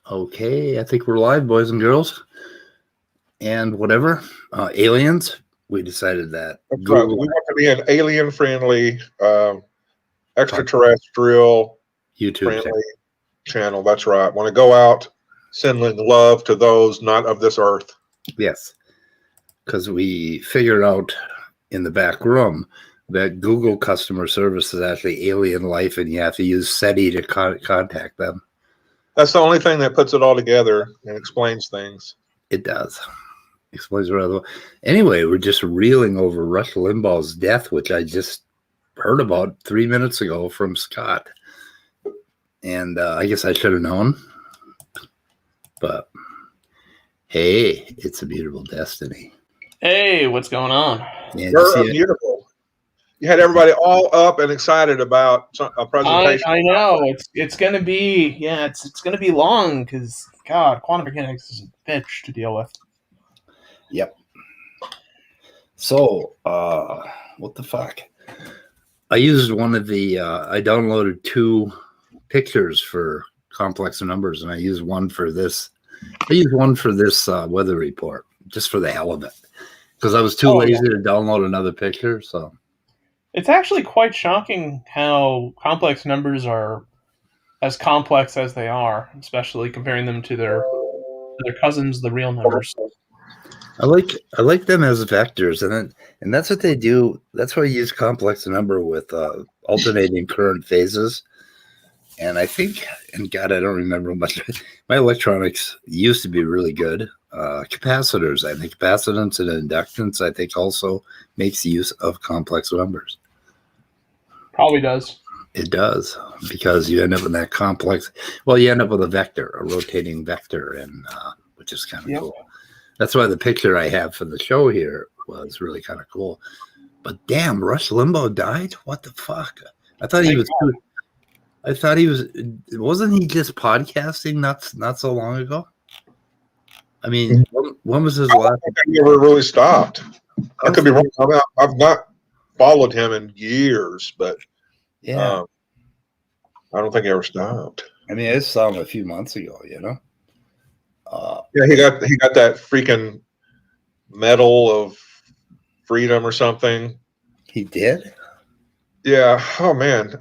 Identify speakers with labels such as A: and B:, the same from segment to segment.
A: Okay, I think we're live, boys and girls, and whatever. Aliens. We decided that.
B: That's right. We want to be an alien-friendly, extraterrestrial
A: YouTube
B: friendly channel. That's right. Want to go out sending love to those not of this earth.
A: Yes, because we figured out in the back room that Google customer service is actually alien life, and you have to use SETI to contact them.
B: That's the only thing that puts it all together and explains things.
A: It does. Explains rather well. Anyway, we're just reeling over Rush Limbaugh's death, which I just heard about 3 minutes ago from Scott. And I guess I should have known. But hey, it's a beautiful destiny.
C: Hey, what's going on?
A: Yeah,
B: You're beautiful. You had everybody all up and excited about a presentation.
C: I know it's gonna be it's gonna be long because God, quantum mechanics is a bitch to deal with.
A: Yep. So, what the fuck? I used one of the. I downloaded 2 pictures for complex numbers, and I used one for this. I used one for this weather report, just for the hell of it, because I was too lazy to download another picture. So.
C: It's actually quite shocking how complex numbers are as complex as they are, especially comparing them to their cousins, the real numbers.
A: I like them as vectors, and that's what they do. That's why I use complex number with alternating current phases. And I think, and God, I don't remember much. My electronics used to be really good. Capacitors, I think, capacitance and inductance, I think, also makes use of complex numbers.
C: Probably does.
A: It does, because you end up with that complex. Well, you end up with a vector, a rotating vector, and which is kind of cool. That's why the picture I have for the show here was really kind of cool. But damn, Rush Limbaugh died? What the fuck? I thought he was. I thought he was. Wasn't he just podcasting not so long ago? I mean, when was his last?
B: I don't think he ever really stopped. I could be wrong. I've not followed him in years, but
A: yeah,
B: I don't think he ever stopped.
A: I mean, I saw him a few months ago. You know.
B: Yeah, he got that freaking Medal of Freedom or something.
A: He did?
B: Yeah. Oh man.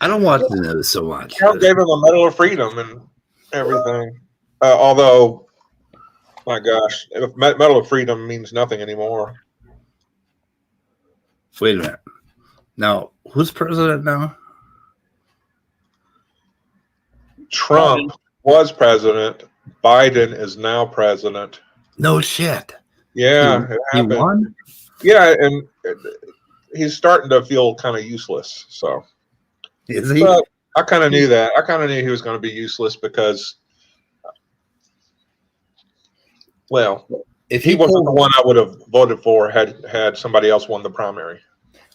A: I don't watch the news so much.
B: Trump gave him a Medal of Freedom and everything. Although, my gosh, if Medal of Freedom means nothing anymore.
A: Wait a minute. Now, who's president now?
B: Trump was president. Biden is now president.
A: No shit.
B: Yeah,
A: he won?
B: Yeah, and he's starting to feel kind of useless. So,
A: is he?
B: But I kind of knew that. I kind of knew he was going to be useless because, well, if he wasn't the one I would have voted for had somebody else won the primary.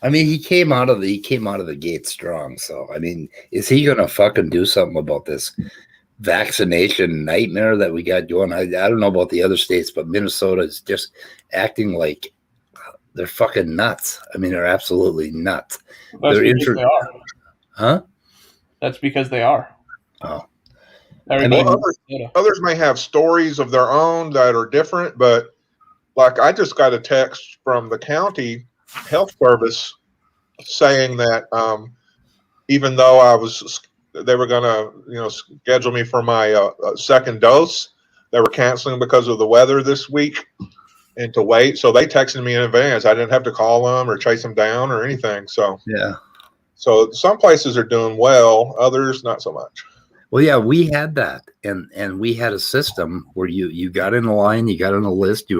A: I mean, he came out of the gate strong. So, I mean, is he going to fucking do something about this vaccination nightmare that we got going? I don't know about the other states, but Minnesota is just acting like they're fucking nuts. I mean, they're absolutely nuts.
C: That's because they are.
A: Huh?
C: That's because they are.
A: Oh.
B: Others may have stories of their own that are different, but like I just got a text from the county health service saying that even though they were going to schedule me for my second dose, they were canceling because of the weather this week and to wait. So they texted me in advance. I didn't have to call them or chase them down or anything. So
A: yeah.
B: So some places are doing well, others not so much.
A: Well, yeah, we had that, and we had a system where you got in a line, you got on a list,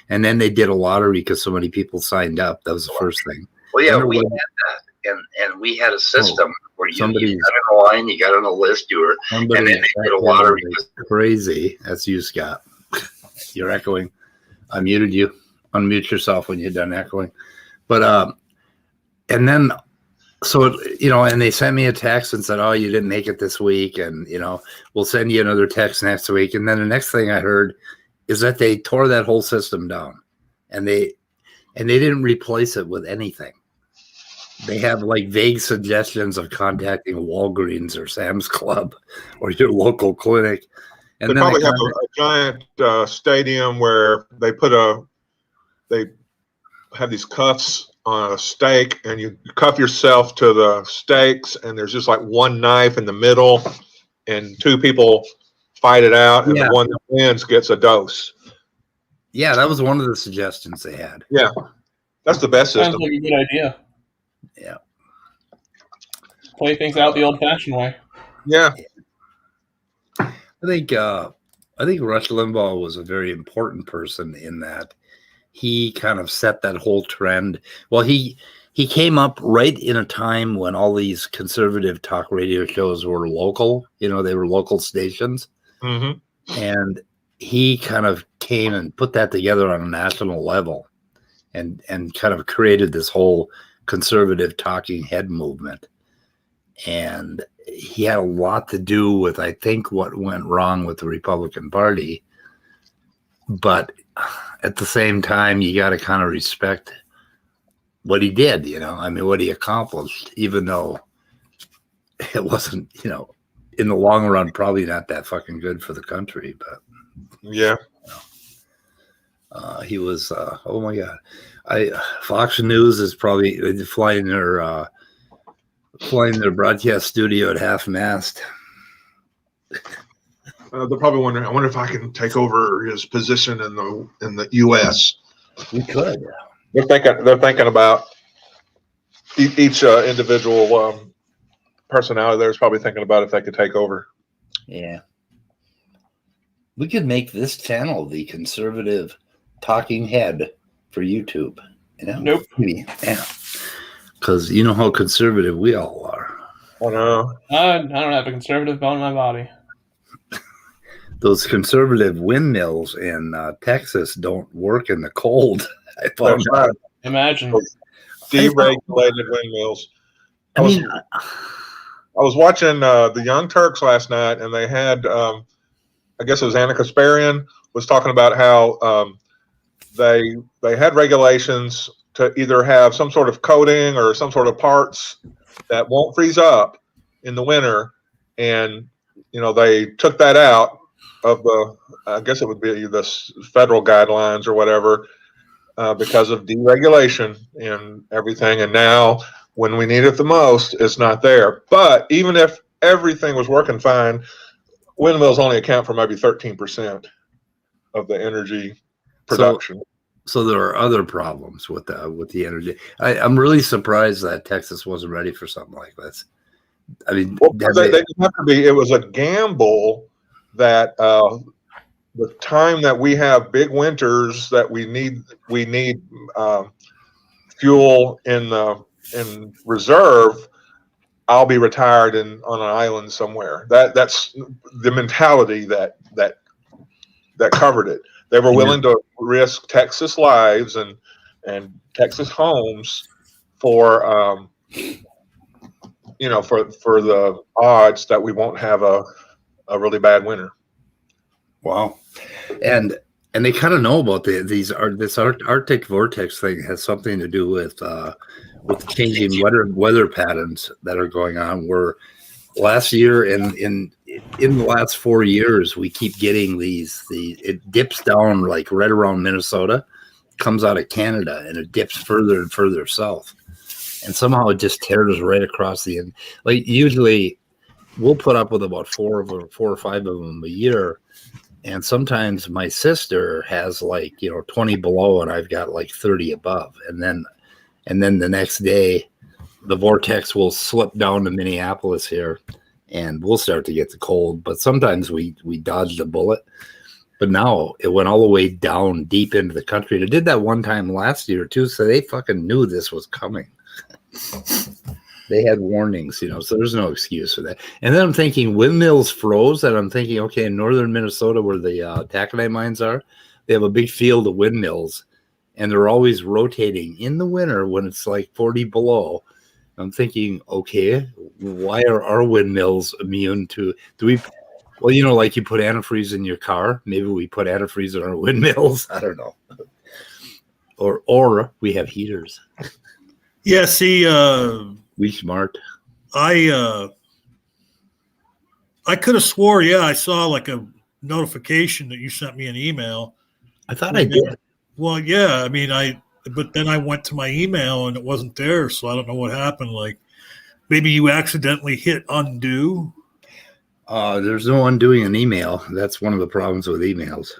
A: and then they did a lottery because so many people signed up. That was the first thing. Well, yeah, we had that, and we had a system where you got in a line, you got on a list, and then they did a lottery. Crazy. That's you, Scott. You're echoing. I muted you. Unmute yourself when you're done echoing. But and then. So, and they sent me a text and said, oh, you didn't make it this week. And, we'll send you another text next week. And then the next thing I heard is that they tore that whole system down and they didn't replace it with anything. They have like vague suggestions of contacting Walgreens or Sam's Club or your local clinic. And
B: they
A: then
B: probably have a giant stadium where they have these cuffs on a stake, and you cuff yourself to the stakes, and there's just like one knife in the middle, and two people fight it out, and the one that wins gets a dose.
A: Yeah, that was one of the suggestions they had.
B: Yeah, that's the best system.
C: Sounds like a good idea.
A: Yeah.
C: Play things out the old-fashioned way.
B: Yeah.
A: I think Rush Limbaugh was a very important person in that he kind of set that whole trend. Well, he came up right in a time when all these conservative talk radio shows were local. They were local stations.
B: Mm-hmm.
A: And he kind of came and put that together on a national level and kind of created this whole conservative talking head movement. And he had a lot to do with, I think, what went wrong with the Republican Party. But at the same time, you got to kind of respect what he did, what he accomplished, even though it wasn't, in the long run, probably not that fucking good for the country. But
B: yeah,
A: he was, oh my God. Fox News is probably flying their broadcast studio at half mast.
B: They're probably wondering, I wonder if I can take over his position in the U.S.
A: We could.
B: They're thinking about each individual personality there is probably thinking about if they could take over.
A: Yeah. We could make this channel the conservative talking head for YouTube.
C: Nope.
A: Yeah. Because you know how conservative we all are.
B: I know.
C: I don't have a conservative bone in my body.
A: Those conservative windmills in Texas don't work in the cold. I found out.
C: Imagine.
B: Deregulated windmills. I was watching the Young Turks last night, and they had, I guess it was Anna Kasparian was talking about how they had regulations to either have some sort of coating or some sort of parts that won't freeze up in the winter, and they took that out of I guess it would be the federal guidelines or whatever, because of deregulation and everything. And now when we need it the most, it's not there. But even if everything was working fine, windmills only account for maybe 13% of the energy production.
A: So there are other problems with the energy. I'm really surprised that Texas wasn't ready for something like this. I mean,
B: they didn't have to be. It was a gamble that the time that we have big winters that we need fuel in reserve. I'll be retired on an island somewhere. That's the mentality that covered it. They were willing to risk Texas lives and Texas homes for for the odds that we won't have a really bad winter.
A: Wow. And they kind of know about this Arctic vortex thing has something to do with changing weather patterns that are going on. Where last year in the last 4 years, we keep getting it dips down like right around Minnesota, comes out of Canada, and it dips further and further south. And somehow it just tears right across the end. Like usually we'll put up with about 4 or 5 of them a year. And sometimes my sister has 20 below and I've got 30 above. And then the next day the vortex will slip down to Minneapolis here and we'll start to get the cold. But sometimes we dodge the bullet. But now it went all the way down deep into the country. And it did that one time last year too. So they fucking knew this was coming. They had warnings, so there's no excuse for that. And then I'm thinking windmills froze, and I'm thinking, okay, in northern Minnesota where the taconite mines are, they have a big field of windmills, and they're always rotating in the winter when it's 40 below. I'm thinking, okay, why are our windmills immune to? Well, you put antifreeze in your car. Maybe we put antifreeze in our windmills. I don't know. Or we have heaters.
D: Yeah, see,
A: We smart.
D: I could have swore, yeah, I saw like a notification that you sent me an email.
A: I thought I did.
D: Well, yeah, I mean, but then I went to my email and it wasn't there, so I don't know what happened. Like, maybe you accidentally hit undo.
A: There's no undoing an email. That's one of the problems with emails.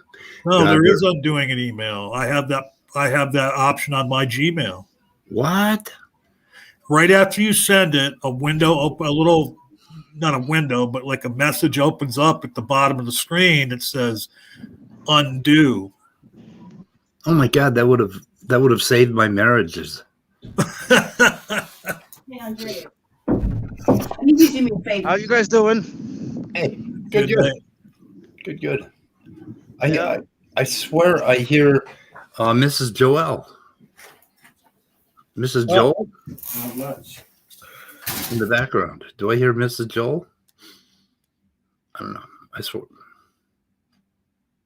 D: No, there is undoing an email. I have that option on my Gmail.
A: What?
D: Right after you send it, a window open, a little, not a window, but like a message opens up at the bottom of the screen that says undo.
A: Oh my God, that would have saved my marriages.
E: Hey, Andrea. I need you to do me a favor.
F: How you guys doing?
A: Hey, good. I swear I hear Mrs. Joel. Mrs. Joel?
D: Not much.
A: In the background. Do I hear Mrs. Joel? I don't know. I swear.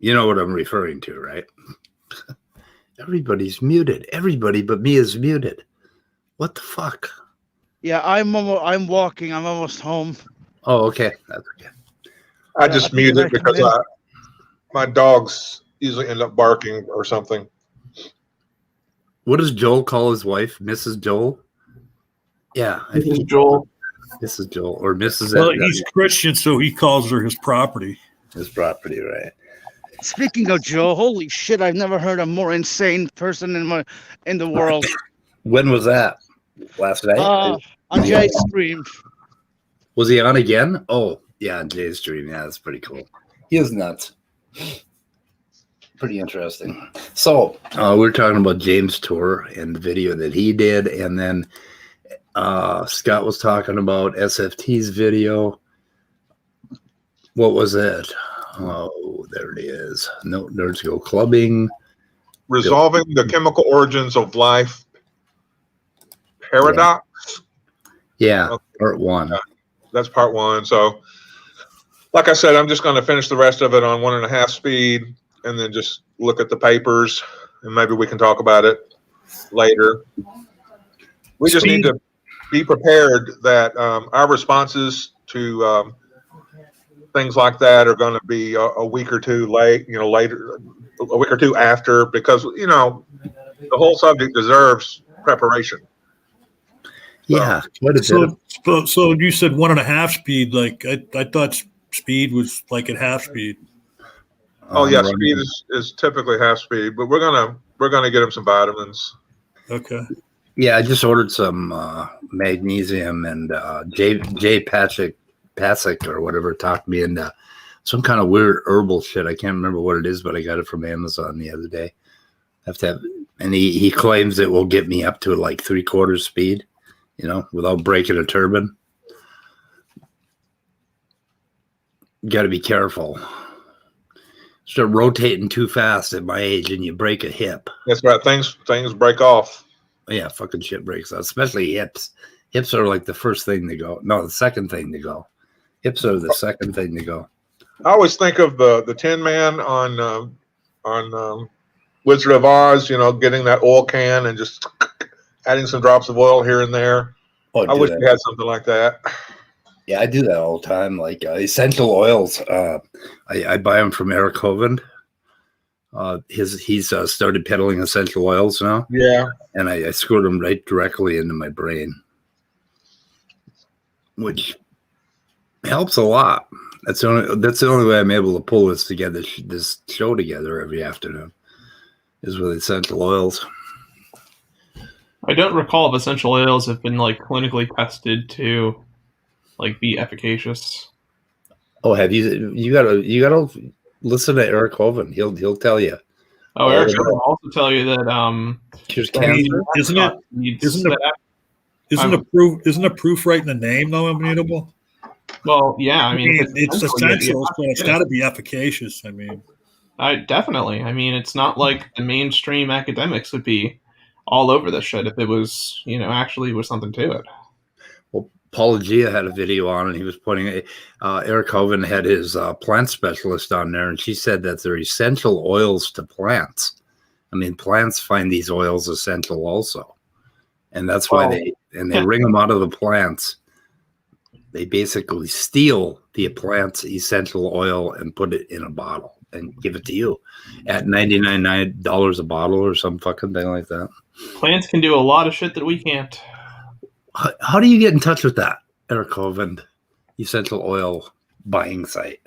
A: You know what I'm referring to, right? Everybody's muted. Everybody but me is muted. What the fuck?
F: Yeah, I'm walking. I'm almost home.
A: Oh, okay. That's okay.
B: I just muted because my dogs usually end up barking or something.
A: What does Joel call his wife? Mrs. Joel? Yeah.
C: Mrs. Joel.
A: Mrs. Joel or Mrs.
D: Well, he's Christian, so he calls her his property.
A: His property, right?
F: Speaking of Joe, holy shit! I've never heard a more insane person in the world.
A: When was that? Last night?
F: On Jay's stream.
A: Was he on again? Oh, yeah, on Jay's stream. Yeah, that's pretty cool. He is nuts. Pretty interesting. So we're talking about James' tour and the video that he did, and then Scott was talking about SFT's video. What was it? Oh, there it is. No, Nerds Go Clubbing.
B: Resolving the Chemical Origins of Life Paradox.
A: Yeah, part one.
B: That's part one. So, like I said, I'm just going to finish the rest of it on 1.5 speed and then just look at the papers and maybe we can talk about it later. We just need to be prepared that our responses to things like that are going to be a week or two late, later, a week or two after, because, the whole subject deserves preparation.
A: Yeah, quite a bit.
D: So you said 1.5 speed. Like I thought speed was like at half speed.
B: Oh yeah, speed is typically half speed, but we're gonna get him some vitamins.
D: Okay.
A: Yeah, I just ordered some magnesium, and Jay Pasick or whatever talked me into some kind of weird herbal shit. I can't remember what it is, but I got it from Amazon the other day. I have to have, and he claims it will get me up to like 3/4 speed, without breaking a turbine. Got to be careful. Start rotating too fast at my age, and you break a hip.
B: That's right. Things break off.
A: Yeah, fucking shit breaks off, especially hips. Hips are like the first thing to go. No, the second thing to go. Hips are the second thing to go.
B: I always think of the Tin Man on Wizard of Oz. Getting that oil can and just adding some drops of oil here and there.
A: Oh,
B: I wish we had something like that.
A: Yeah, I do that all the time. Like essential oils, I buy them from Eric Hovind. He's started peddling essential oils now.
B: Yeah,
A: and I squirt them right directly into my brain, which helps a lot. That's the only way I'm able to pull this together. This show together every afternoon is with essential oils.
C: I don't recall if essential oils have been like clinically tested to like be efficacious.
A: Oh, have you? You gotta listen to Eric Hovind. He'll tell you.
C: Oh, Eric will also tell you that
A: cures cancer.
D: Isn't a proof right in the name though immutable?
C: Well, yeah, I mean
D: it's essential, so it's got to be efficacious. I mean,
C: definitely. I mean, it's not like the mainstream academics would be all over this shit if it was, actually was something to it.
A: Well, Paula Gia had a video on, and he was pointing. Eric Hovind had his plant specialist on there, and she said that they're essential oils to plants. I mean, plants find these oils essential also, and that's why they wring them out of the plants. They basically steal the plant's essential oil and put it in a bottle and give it to you at $99 a bottle or some fucking thing like that.
C: Plants can do a lot of shit that we can't.
A: How do you get in touch with that, Eric Hovind, essential oil buying site?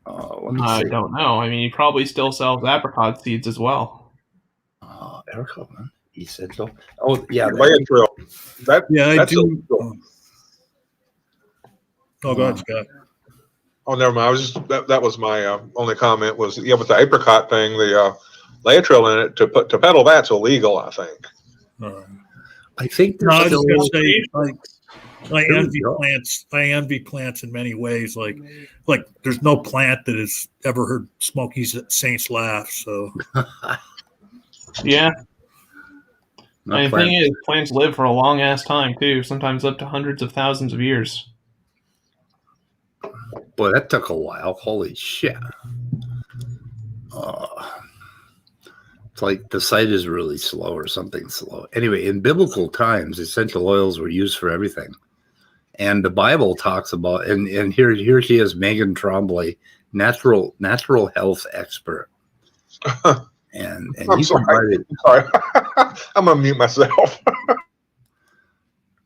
C: I don't know. I mean, he probably still sells apricot seeds as well.
A: Eric Hovind, essential. Oh yeah,
B: Laetril.
D: I do. Oh, go ahead, Scott.
B: Oh, never mind. I was just that was my only comment was with the apricot thing, the Laetril in it to peddle that's illegal. I think.
A: I think
D: No, I was
A: there's
D: just gonna
A: still.
D: say, I envy plants. I envy plants in many ways. Like there's no plant that has ever heard Smokey Saints laugh. So
C: Yeah.
A: Not
C: The thing is, plants live for a long ass time too. Sometimes up to hundreds of thousands of years.
A: Boy, that took a while. Holy shit. It's like the site is really slow or something slow. Anyway, in biblical times, essential oils were used for everything. And the Bible talks about, and here she is, Megan Trombley, natural health expert. And
B: I'm
A: you
B: sorry.
A: can
B: I'm sorry. I'm gonna mute myself.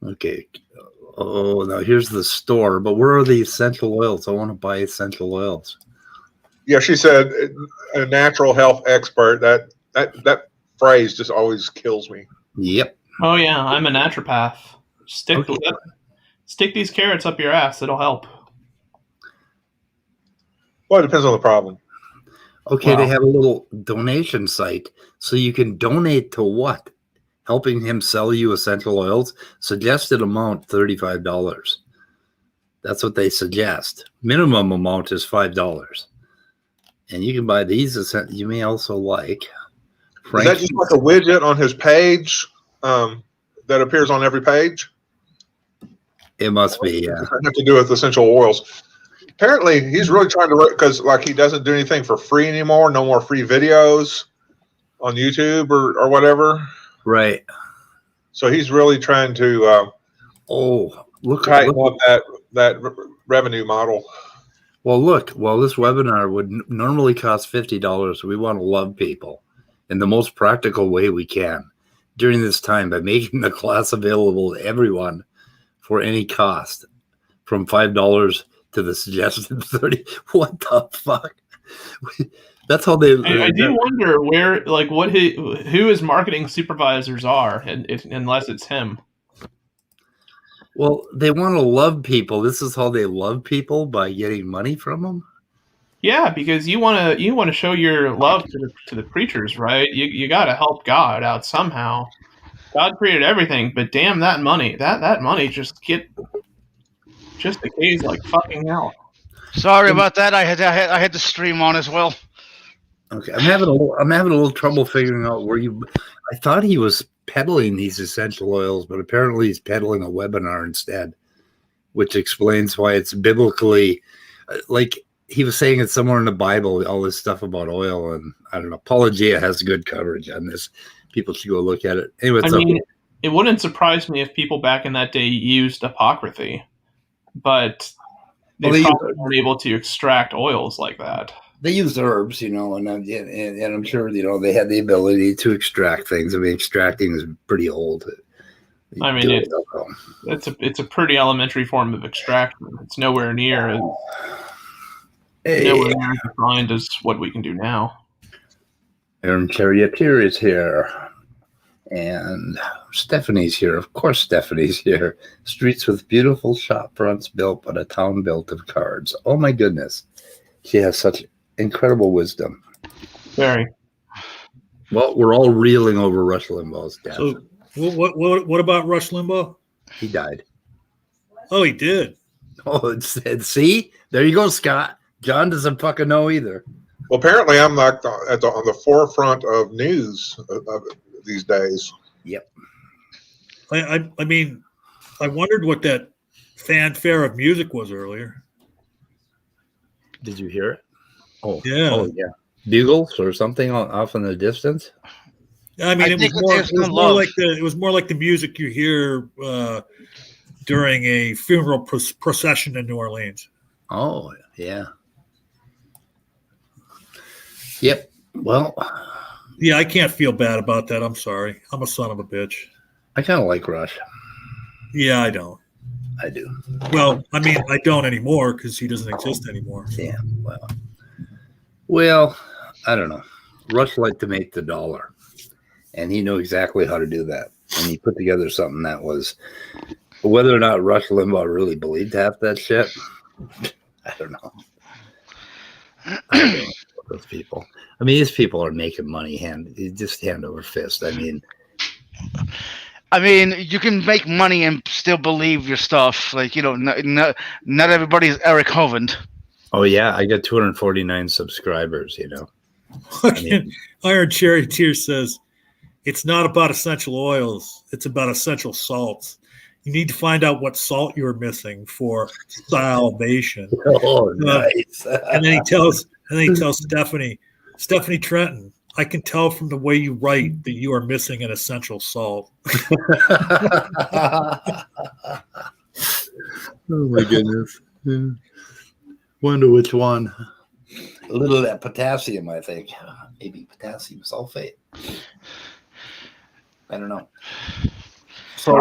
A: okay. Oh, now here's the store, but where are the essential oils? I want to buy essential oils.
B: Yeah, she said a natural health expert. That phrase just always kills me.
A: Yep.
C: Oh yeah, I'm a naturopath. Stick these carrots up your ass. It'll help.
B: Well, it depends on the problem.
A: Okay,
C: Wow.
A: they have a little donation site, so you can donate to what? Helping him sell you essential oils. Suggested amount $35. That's what they suggest. Minimum amount is $5, and you can buy these. You may also like.
B: Is that just like a widget on his page that appears on every page?
A: It must be, yeah.
B: Does that have to do with essential oils? Apparently, he's really trying to, because he doesn't do anything for free anymore. No more free videos on YouTube or whatever.
A: Right.
B: So he's really trying to tighten up that revenue model.
A: Well, look. Well, this webinar would normally cost $50. We want to love people in the most practical way we can during this time by making the class available to everyone for any cost, from $5 to the suggested 30. What the fuck? That's how they.
C: I do wonder where, who his marketing supervisors are, unless it's him.
A: Well, they want to love people. This is how they love people, by getting money from them.
C: Yeah, because you want to show your love to the creatures, right? You got to help God out somehow. God created everything, but damn that money, that money just decays like fucking hell.
F: Sorry about that. I had the stream on as well.
A: Okay, I'm having a little trouble figuring out where you. I thought he was peddling these essential oils, but apparently he's peddling a webinar instead, which explains why it's biblically, like he was saying it somewhere in the Bible. All this stuff about oil, and I don't know. Apologia has good coverage on this. People should go look at it. Anyway,
C: it wouldn't surprise me if people back in that day used apocryphy, but they probably weren't able to extract oils like that.
A: They used herbs, and I'm sure, they had the ability to extract things. I mean, extracting is pretty old.
C: I mean, it's a pretty elementary form of extraction. It's nowhere near as defined as what we can do now.
A: Aaron Charioteer is here. And Stephanie's here. Of course, Stephanie's here. Streets with beautiful shop fronts built, but a town built of cards. Oh my goodness. She has such incredible wisdom.
C: Very.
A: Well, we're all reeling over Rush Limbaugh's death.
D: So what about Rush Limbaugh?
A: He died.
D: Oh, he did.
A: Oh, see? There you go, Scott. John doesn't fucking know either.
B: Well, apparently I'm like on the forefront of news these days.
A: Yep.
D: I mean, I wondered what that fanfare of music was earlier.
A: Did you hear it? Oh,
D: yeah.
A: Oh, yeah. Bugles or something off in the distance?
D: I mean, it was more like the music you hear during a funeral procession in New Orleans.
A: Oh, yeah. Yep. Well,
D: yeah, I can't feel bad about that. I'm sorry. I'm a son of a bitch.
A: I kind of like Rush.
D: Yeah, I don't.
A: I do.
D: Well, I mean, I don't anymore because he doesn't exist anymore.
A: Yeah. Well, I don't know. Rush liked to make the dollar, and he knew exactly how to do that. And he put together something that was, whether or not Rush Limbaugh really believed half that shit, I don't know. I don't know those people. I mean, these people are making money hand over fist. I mean,
F: you can make money and still believe your stuff. Like, not everybody's Eric Hovind.
A: Oh yeah, I got 249 subscribers.
D: Iron Cherry Tears says, it's not about essential oils. It's about essential salts. You need to find out what salt you're missing for salvation.
A: Oh, nice.
D: And then he tells Stephanie Trenton, I can tell from the way you write that you are missing an essential salt.
A: Oh my goodness. Yeah. Wonder which one. A little of that potassium, I think. Maybe potassium sulfate. I don't know.
C: So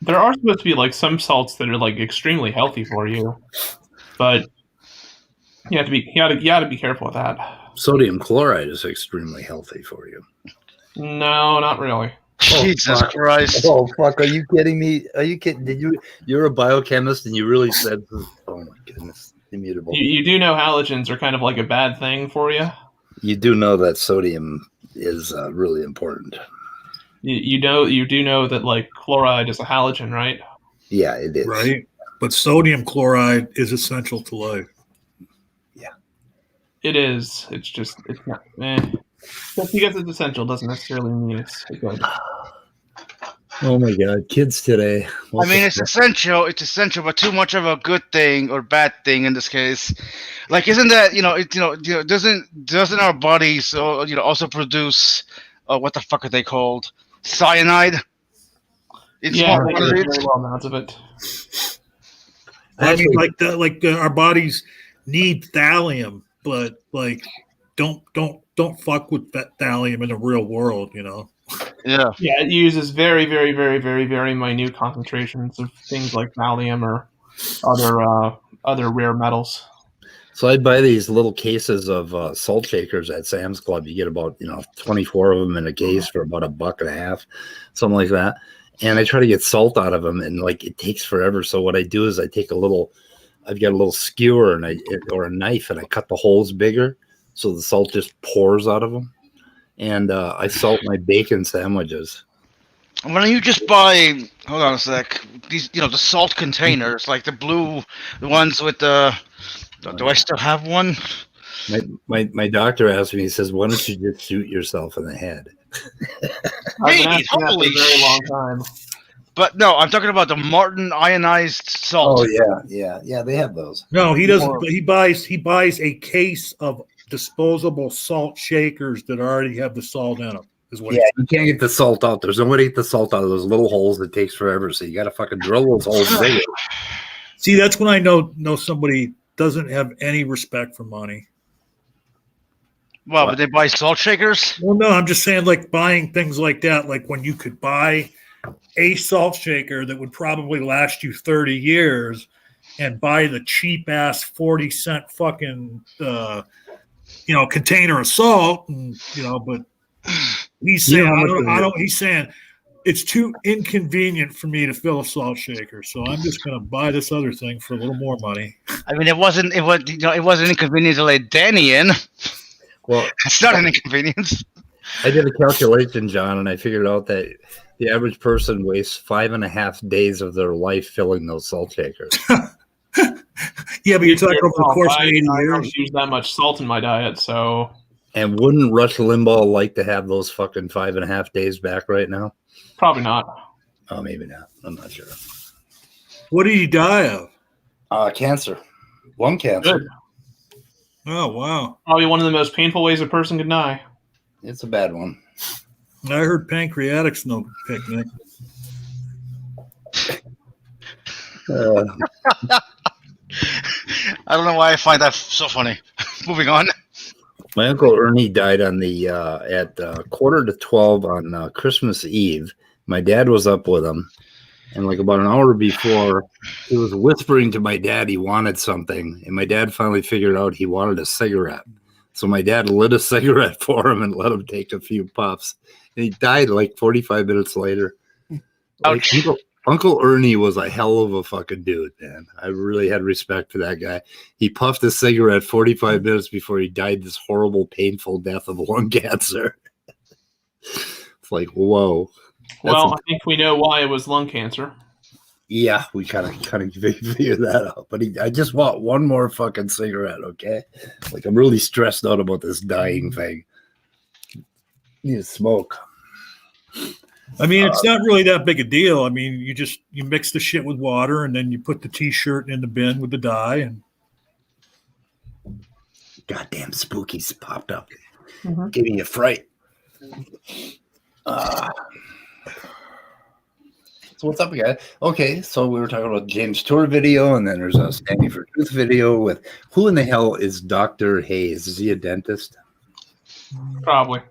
C: there are supposed to be like some salts that are like extremely healthy for you, but you have to be careful with that.
A: Sodium chloride is extremely healthy for you.
C: No, not really.
F: Jesus Christ!
A: Oh fuck! Are you kidding me? Are you kidding? You're a biochemist, and you really said, "Oh my goodness, immutable."
C: You do know halogens are kind of like a bad thing for you.
A: You do know that sodium is really important.
C: You do know that like chloride is a halogen, right?
A: Yeah, it is.
D: Right, but sodium chloride is essential to life.
A: Yeah,
C: it is. It's not. Just because it's essential doesn't necessarily mean it's good.
A: Oh my God, kids today.
F: It's essential. It's essential, but too much of a good thing or bad thing in this case. Like, isn't that doesn't our bodies also produce what the fuck are they called? Cyanide.
C: It's very well amounts of it.
D: I mean, our bodies need thallium, but like, don't fuck with that thallium in the real world,
F: Yeah.
C: Yeah, it uses very, very, very, very, very minute concentrations of things like thallium or other rare metals.
A: So I'd buy these little cases of salt shakers at Sam's Club. You get about 24 of them in a case for about $1.50, something like that. And I try to get salt out of them, and like it takes forever. So what I do is I take I've got a little skewer or a knife, and I cut the holes bigger, so the salt just pours out of them. And I salt my bacon sandwiches.
F: Why don't you just buy? Hold on a sec. These, the salt containers, like the blue ones with the. Do I still have one?
A: My doctor asked me. He says, "Why don't you just shoot yourself in the head?"
C: I've been asking that for a very long time.
F: But no, I'm talking about the Martin ionized salt.
A: Oh yeah. They have those.
D: No, he doesn't. He buys a case of disposable salt shakers that already have the salt in them.
A: You can't get the salt out. There's no way to get the salt out of those little holes. It takes forever. So you got to fucking drill those holes bigger.
D: See, that's when I know somebody doesn't have any respect for money.
F: Well, but they buy salt shakers?
D: Well, no, I'm just saying, like, buying things like that, like when you could buy a salt shaker that would probably last you 30 years and buy the cheap ass 40-cent fucking container of salt, and but he's saying he's saying it's too inconvenient for me to fill a salt shaker, so I'm just going to buy this other thing for a little more money.
F: I mean, it wasn't inconvenient to let Danny in.
A: Well,
F: it's not an inconvenience.
A: I did a calculation, John, and I figured out that the average person wastes 5.5 days of their life filling those salt shakers.
D: Yeah, but you're talking over the course of 80 years.
C: I don't use that much salt in my diet, so.
A: And wouldn't Rush Limbaugh like to have those fucking 5.5 days back right now?
C: Probably not.
A: Oh, maybe not. I'm not sure.
D: What did he die of?
A: Cancer. Lung cancer.
C: Good.
D: Oh, wow.
C: Probably one of the most painful ways a person could die.
A: It's a bad one.
D: I heard pancreatic's no picnic.
F: I don't know why I find that so funny. Moving on.
A: My Uncle Ernie died on the at 11:45 on Christmas Eve. My dad was up with him, and like about an hour before, he was whispering to my dad he wanted something, and my dad finally figured out he wanted a cigarette. So my dad lit a cigarette for him and let him take a few puffs, and he died like 45 minutes later. Like, Uncle Ernie was a hell of a fucking dude, man. I really had respect for that guy. He puffed a cigarette 45 minutes before he died this horrible, painful death of lung cancer. It's like, whoa.
C: Well, I think we know why it was lung cancer.
A: Yeah, we kind of figured that out. But I just want one more fucking cigarette, okay? Like, I'm really stressed out about this dying thing. Need to smoke.
D: I mean, it's not really that big a deal. I mean, you mix the shit with water, and then you put the T-shirt in the bin with the dye, and
A: Goddamn spookies popped up. Mm-hmm. Gave me a fright. So what's up, guys? Okay, so we were talking about James Tour video, and then there's a Standing for Truth video with who in the hell is Dr. Hayes? Is he a dentist?
C: Probably.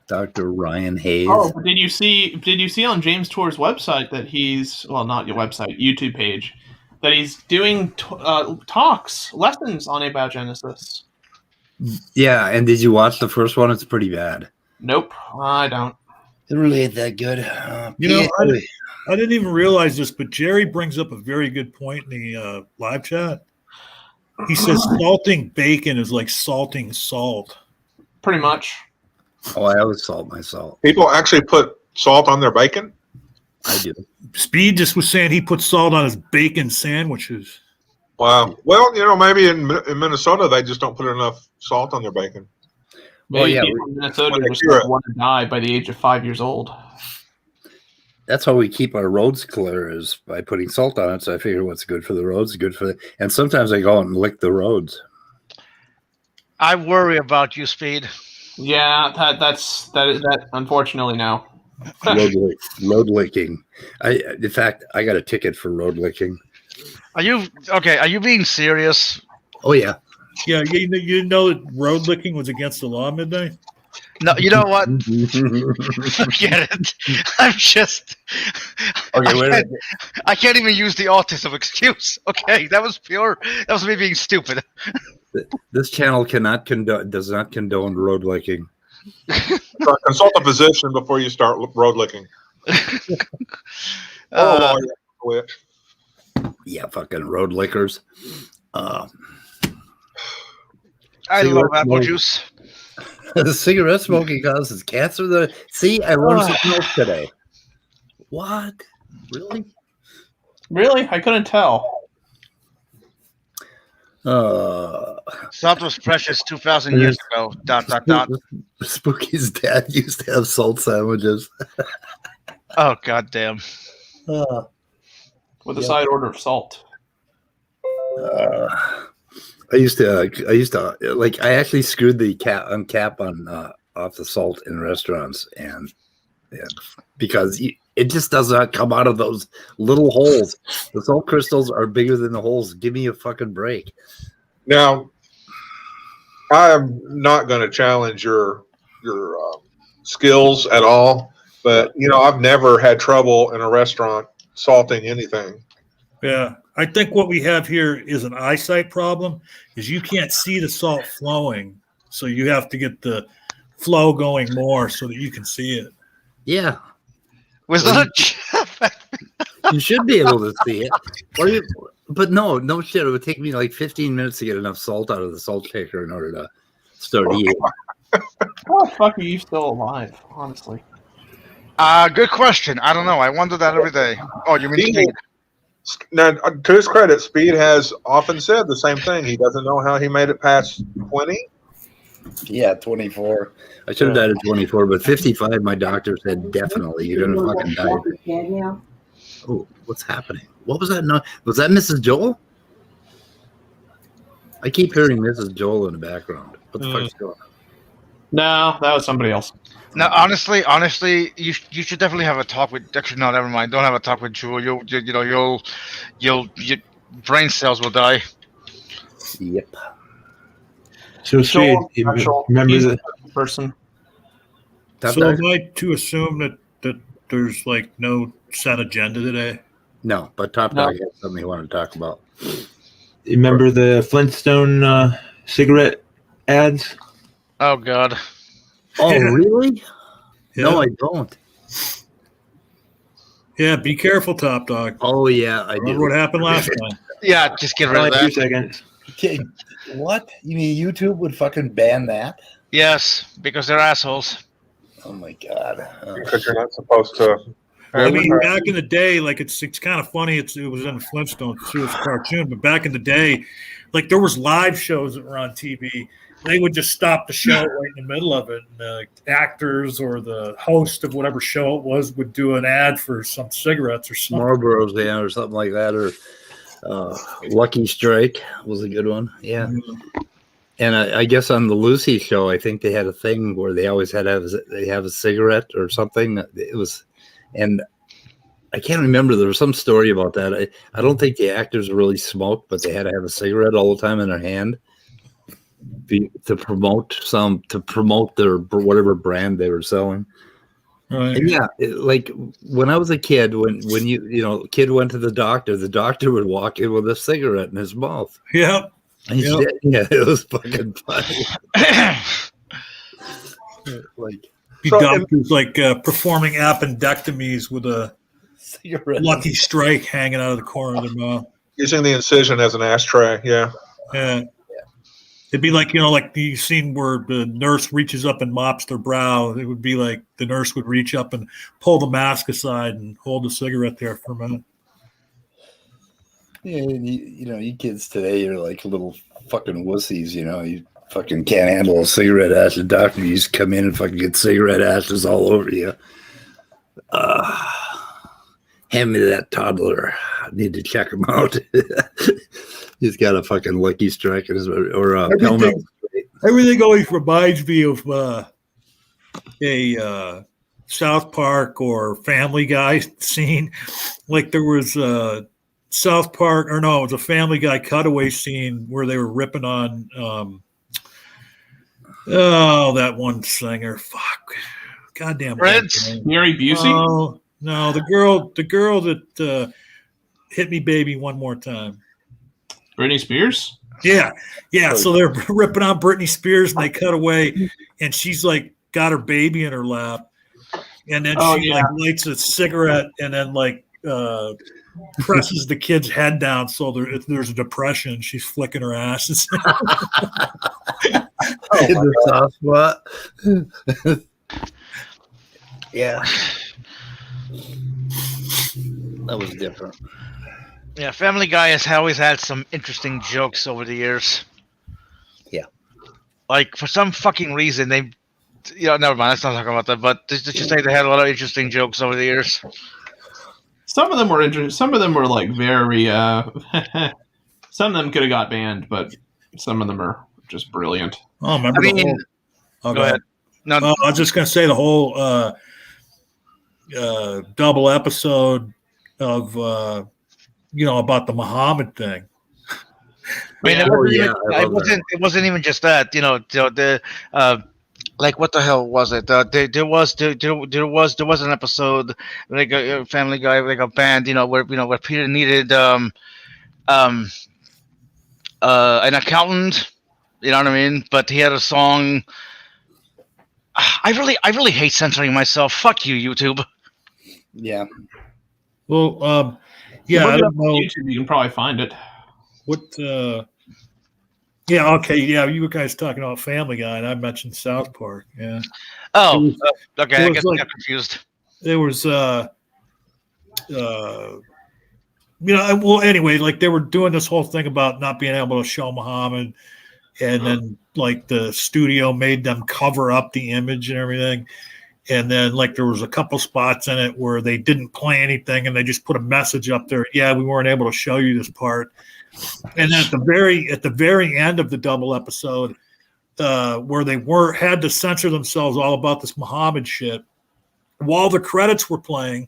A: Dr. Ryan Hayes.
C: Oh, did you see on James Tour's website that he's, well, not your website, YouTube page, that he's doing talks, lessons on abiogenesis?
A: Yeah, and did you watch the first one? It's pretty bad.
C: Nope, I don't.
A: It really ain't that good.
D: I didn't even realize this, but Jerry brings up a very good point in the live chat. He says salting bacon is like salting salt.
C: Pretty much.
A: Oh, I always salt my salt.
B: People actually put salt on their bacon?
A: I do.
D: Speed just was saying he put salt on his bacon sandwiches.
B: Wow. Well, maybe in Minnesota they just don't put enough salt on their bacon.
C: Maybe people in Minnesota just want to die by the age of 5 years old.
A: That's how we keep our roads clear, is by putting salt on it. So I figure what's good for the roads is good for and sometimes I go out and lick the roads.
F: I worry about you, Speed.
C: Yeah, that unfortunately no.
A: Road licking. In fact, I got a ticket for road licking.
F: Are you being serious?
A: Oh yeah.
D: Yeah, you know that road licking was against the law, Midnight?
F: No, you know what? Forget it. I'm just. Okay, I can't even use the autism excuse. Okay, that was me being stupid.
A: This channel does not condone road licking.
B: Consult a physician before you start road licking.
A: Yeah, fucking road lickers.
F: I love apple juice.
A: Cigarette smoking causes cancer. See, I learned something else today. What? Really?
C: Really? I couldn't tell.
F: Salt was precious 2,000 years ago. ...
A: Spooky's dad used to have salt sandwiches.
F: Oh, goddamn.
C: With a side order of salt.
A: I used to like. I actually screwed the cap on off the salt in restaurants, and because it just does not come out of those little holes. The salt crystals are bigger than the holes. Give me a fucking break.
B: Now, I am not going to challenge your skills at all, but I've never had trouble in a restaurant salting anything.
D: Yeah, I think what we have here is an eyesight problem, is you can't see the salt flowing, so you have to get the flow going more so that you can see it.
A: Yeah.
F: Was that
A: you should be able to see it. But no shit. It would take me like 15 minutes to get enough salt out of the salt shaker in order to start eating.
C: How the fuck are you still alive, honestly?
F: Good question. I don't know. I wonder that every day. Oh, you mean Speed?
B: Now, to his credit, Speed has often said the same thing. He doesn't know how he made it past 20.
A: Yeah, 24. I should have died at 24, but 55, my doctor said definitely you're gonna fucking die. Oh, what's happening? What was that? No, was that Mrs. Joel? I keep hearing Mrs. Joel in the background. What the fuck's going on?
C: No, that was somebody else.
F: Now, honestly, you should definitely have a talk with. Actually, no, never mind. Don't have a talk with Jewel. Your brain cells will die.
A: Yep.
G: So sweet. Remember
C: He's
G: the
C: the person.
A: Top
D: So
A: dog?
D: am I to assume that there's like no set agenda today?
A: No, but Top
C: No.
A: Dog has something he wanted to talk about.
G: remember the Flintstone cigarette ads?
F: Oh God.
A: Oh,
D: Yeah.
A: really? No,
D: Yeah.
A: I don't.
D: Yeah, be careful, Top Dog.
A: Oh, yeah, I
D: Remember
A: do.
D: what happened last time?
F: Yeah, just get rid of
G: Only 2
F: that.
G: seconds.
A: Okay, what? You mean YouTube would fucking ban that?
F: Yes, because they're assholes.
A: Oh my god.
B: Because you're not supposed to.
D: I mean, back in the day, like it's kind of funny. It was in Flintstones too, it's a cartoon, but back in the day, like there was live shows that were on TV. They would just stop the show right in the middle of it, and the actors or the host of whatever show it was would do an ad for some cigarettes or something.
A: Marlboro's down or something like that, or Lucky Strike was a good one. Yeah. And I guess on the Lucy show, I think they had a thing where they always had to have a cigarette or something. It was, and I can't remember. There was some story about that. I don't think the actors really smoked, but they had to have a cigarette all the time in their hand to promote their whatever brand they were selling.
D: Right.
A: And yeah, like when I was a kid, when kid went to the doctor would walk in with a cigarette in his mouth.
D: Yeah.
A: And
D: Yep.
A: yeah, it was fucking funny. Like
D: Be
B: So,
D: doctors like performing appendectomies with a
A: cigarette.
D: Lucky Strike hanging out of the corner of their mouth.
B: Using the incision as an ashtray. Yeah.
D: Yeah. It'd be like, like the scene where the nurse reaches up and mops their brow. It would be like the nurse would reach up and pull the mask aside and hold the cigarette there for a minute.
A: Yeah, you kids today are like little fucking wussies. You fucking can't handle a cigarette ash. The doctor, you just come in and fucking get cigarette ashes all over you. Hand me that toddler. I need to check him out. He's got a fucking Lucky Strike in his or a helmet.
D: Everything always reminds me of a South Park or Family Guy scene. Like there was a South Park, or no, it was a Family Guy cutaway scene where they were ripping on that one singer. Fuck. Goddamn.
F: Prince?
C: Mary Busey?
D: No, the girl that hit me baby one more time.
C: Britney Spears?
D: Yeah. So they're ripping on Britney Spears and they cut away, and she's like got her baby in her lap, and then she like lights a cigarette and then like presses the kid's head down so there's a depression. She's flicking her asses.
A: In the soft spot. Yeah. That was different.
F: Yeah, Family Guy has always had some interesting jokes over the years.
A: Yeah.
F: Like for some fucking reason they, never mind. Let's not talk about that. But just say they had a lot of interesting jokes over the years.
C: Some of them were interesting. Some of them were like very. Some of them could have got banned, but some of them are just brilliant.
D: Oh, remember
F: I
D: the
F: mean,
D: whole,
F: go ahead. No,
D: I was just gonna say the whole double episode of about the Muhammad thing.
F: I mean,
A: it
F: it wasn't even just that. Like what the hell was it? There was an episode like a Family Guy, like a band, where Peter needed an accountant. You know what I mean? But he had a song. I really hate censoring myself. Fuck you, YouTube.
A: Yeah.
D: Well, I
C: Look it
D: don't
C: up on
D: know
C: YouTube, you can probably find it.
D: what. Yeah, okay, yeah. You guys talking about Family Guy, and I mentioned South Park. Yeah.
F: Oh, okay. I
D: it was
F: guess
D: like-
F: I got confused.
D: There was well, anyway, like they were doing this whole thing about not being able to show Muhammad, and then like the studio made them cover up the image and everything, and then like there was a couple spots in it where they didn't play anything and they just put a message up there. Yeah, we weren't able to show you this part. And then at the very end of the double episode, where they had to censor themselves all about this Muhammad shit. While the credits were playing,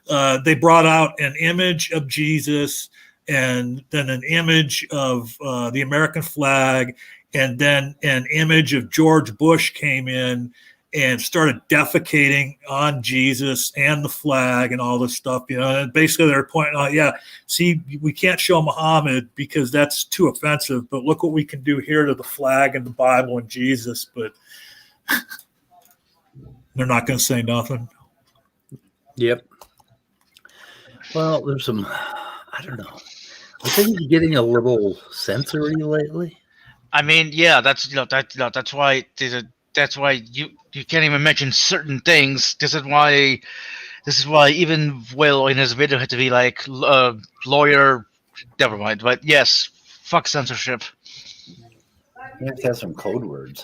D: they brought out an image of Jesus and then an image of the American flag, and then an image of George Bush came in and started defecating on Jesus and the flag and all this stuff, and basically they're pointing out, see, we can't show Muhammad because that's too offensive, but look what we can do here to the flag and the Bible and Jesus. But they're not going to say nothing.
A: Yep. Well, there's some, I don't know. I think he's getting a little sensory lately.
F: I mean, yeah, that's why you can't even mention certain things. This is why even Will in his video had to be like lawyer. Never mind. But yes, fuck censorship.
A: You have to have some code words.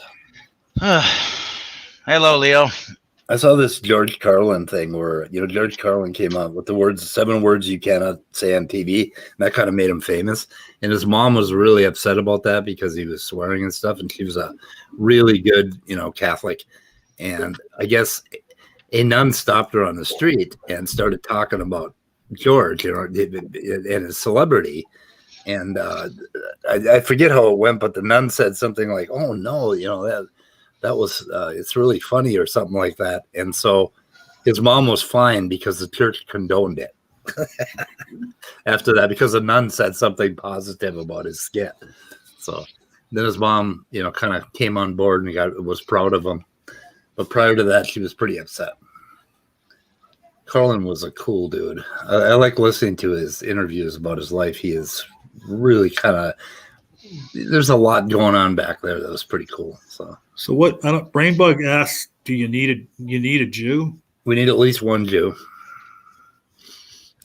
F: Hello, Leo.
A: I saw this George Carlin thing where, George Carlin came out with the 7 words you cannot say on TV. And that kind of made him famous. And his mom was really upset about that because he was swearing and stuff. And she was a really good, Catholic. And I guess a nun stopped her on the street and started talking about George, and his celebrity. And I forget how it went, but the nun said something like, "Oh no, that was it's really funny," or something like that. And so his mom was fine because the church condoned it after that, because the nun said something positive about his skit. So then his mom, kind of came on board and was proud of him. But prior to that, she was pretty upset. Carlin was a cool dude. I like listening to his interviews about his life. He is really there's a lot going on back there that was pretty cool. So
D: what? Brainbug asked, "Do you need a Jew?"
A: We need at least one Jew,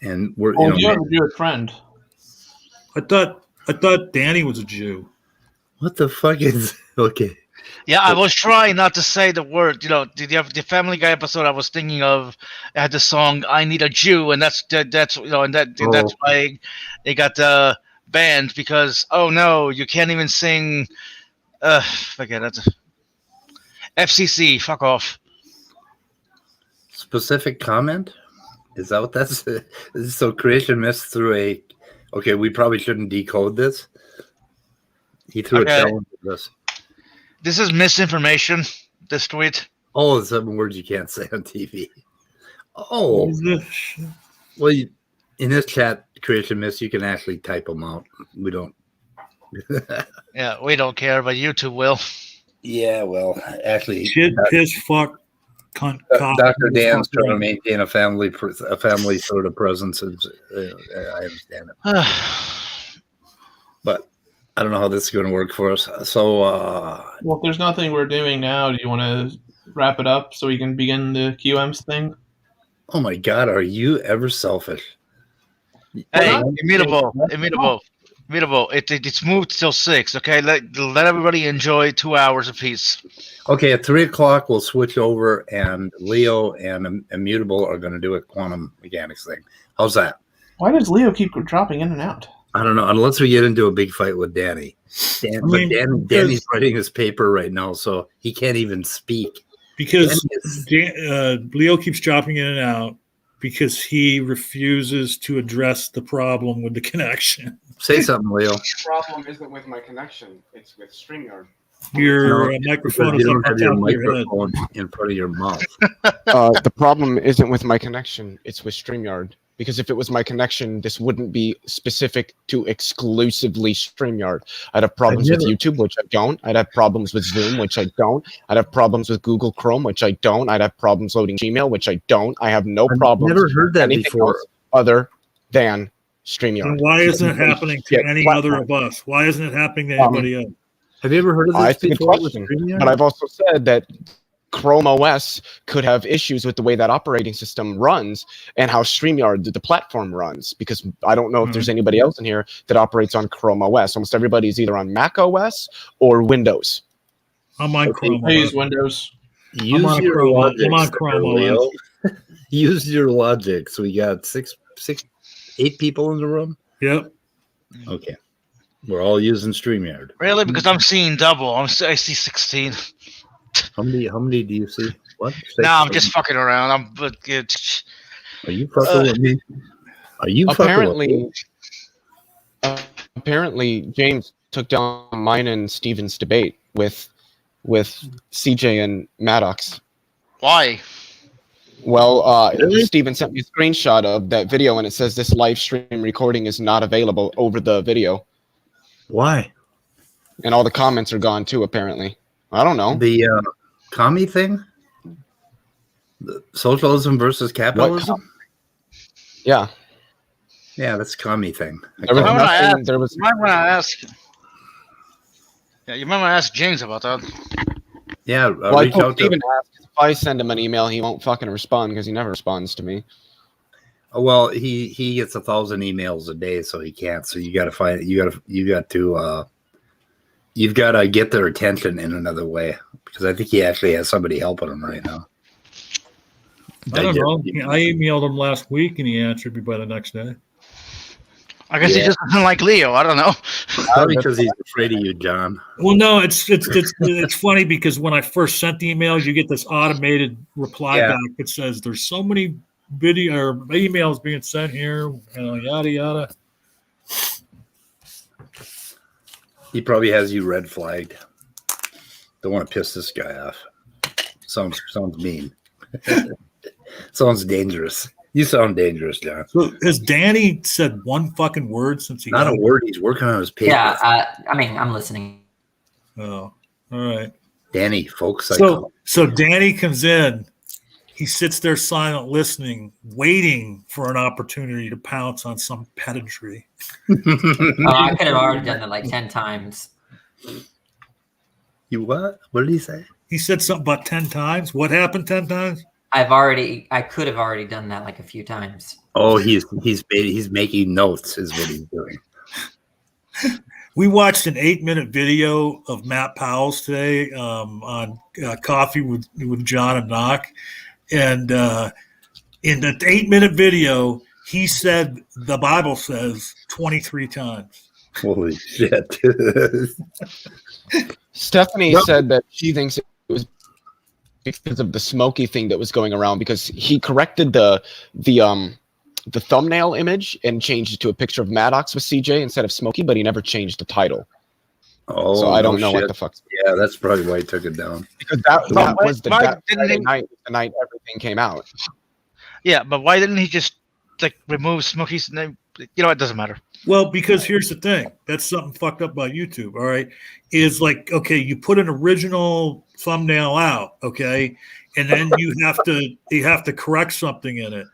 A: and we're.
C: You have a Jewish friend.
D: I thought Danny was a Jew.
A: What the fuck is okay?
F: Yeah, I was trying not to say the word. The Family Guy episode I was thinking of had the song "I Need a Jew," and that's that's why they got banned, because no, you can't even sing. Forget it. FCC, fuck off.
A: Specific comment? Is that what that's? So Creation Myths threw okay, we probably shouldn't decode this. He threw a challenge at this.
F: This is misinformation, this tweet.
A: Oh, the 7 words you can't say on TV. Oh. Well, in this chat, Creation Myths, you can actually type them out. We don't.
F: Yeah, we don't care, but YouTube will.
A: Yeah, well, actually.
D: Shit, piss, fuck, cunt,
A: Dr. Dan's trying to maintain a family sort of presence. I understand it. But I don't know how this is going to work for us. So,
C: well, if there's nothing we're doing now, do you want to wrap it up so we can begin the QMs thing?
A: Oh my God, are you ever selfish?
F: Hey, immutable. It's moved till 6. Okay, let everybody enjoy 2 hours apiece.
A: Okay, at 3:00 we'll switch over, and Leo and Immutable are going to do a quantum mechanics thing. How's that?
C: Why does Leo keep dropping in and out?
A: I don't know, unless we get into a big fight with Danny. Danny's writing his paper right now, so he can't even speak.
D: Because Leo keeps dropping in and out because he refuses to address the problem with the connection.
A: Say something, Leo.
H: The problem isn't with my connection; it's with StreamYard.
D: Your microphone is
A: don't have your microphone in front of your mouth.
H: The problem isn't with my connection; it's with StreamYard. Because if it was my connection, this wouldn't be specific to exclusively StreamYard. I'd have problems with YouTube, which I don't. I'd have problems with Zoom, which I don't. I'd have problems with Google Chrome, which I don't. I'd have problems loading Gmail, which I don't. I have no problems.
A: I've never heard that before.
H: Other than StreamYard.
D: And why isn't it happening to any other of us? Why isn't it happening to anybody else?
A: Have you ever heard of this before?
H: But I've also said that Chrome OS could have issues with the way that operating system runs and how StreamYard, the platform, runs. Because I don't know if there's anybody else in here that operates on Chrome OS. Almost everybody is either on Mac OS or Windows.
D: I'm on Chrome.
C: I use Windows.
A: Use your logic. I'm on Chrome OS. Use your logic. So we got 8 people in the room?
D: Yep.
A: Okay. We're all using StreamYard.
F: Really? Because I'm seeing double. I see 16.
A: How many do you see? What?
F: No, I'm just fucking around.
A: Are you fucking with me? Are you
H: apparently? Apparently, James took down mine and Steven's debate with CJ and Maddox.
F: Why?
H: Well,
A: Really?
H: Steven sent me a screenshot of that video, and it says this live stream recording is not available over the video,
A: Why?
H: and all the comments are gone too. Apparently, I don't know.
A: The commie thing? The socialism versus capitalism?
H: Yeah,
A: Yeah, that's a commie thing.
H: there was
F: Remember I
H: nothing.
F: asked-
H: There was
F: You remember when I asked? Yeah, you remember I asked James about that?
A: Yeah,
H: well, I
A: reach
H: told
A: out to.
H: Steven if I send him an email, he won't fucking respond because he never responds to me.
A: Well, he gets 1,000 emails a day, so he can't. So you got to find you've got to get their attention in another way, because I think he actually has somebody helping him right now.
D: I don't know. I emailed him last week and he answered me by the next day.
F: I guess he
A: Yeah.
F: just doesn't like Leo. I don't know.
A: Probably because he's afraid of you, John.
D: Well, no, it's funny because when I first sent the emails, you get this automated reply
A: Yeah.
D: back that says there's so many video or emails being sent here, yada yada.
A: He probably has you red flagged. Don't want to piss this guy off. Sounds mean. Sounds dangerous. You sound dangerous, John.
D: So has Danny said one fucking word since he
A: Not
D: got
A: a word. He's working on his paper.
I: Yeah, I mean, I'm listening.
D: Oh, all right.
A: Danny, folks. Psycho.
D: So Danny comes in. He sits there silent, listening, waiting for an opportunity to pounce on some pedantry.
I: I could have already done that like 10 times.
A: You what? What did he say?
D: He said something about 10 times. What happened 10 times?
I: I could have already done that like a few times.
A: Oh, he's making notes, is what he's doing.
D: We watched an 8-minute video of Matt Powell's today on Coffee with John and Knock. And in the 8-minute video, he said the Bible says 23 times.
A: Holy shit.
H: Stephanie said that she thinks it was because of the Smokey thing that was going around, because he corrected the thumbnail image and changed it to a picture of Maddox with CJ instead of Smokey, but he never changed the title.
A: Oh,
H: So I don't know
A: shit.
H: what the fuck.
A: Yeah, that's probably why he took it down.
H: Because that
F: Why-
H: was the
F: why
H: that
F: didn't
H: Friday
F: he-
H: night, the night everything came out.
F: Yeah, but why didn't he just like remove Smokey's name? You know, it doesn't matter.
D: Well, because here's the thing. That's something fucked up about YouTube, all right? Is like, okay, you put an original thumbnail out, okay? And then you have to correct something in it.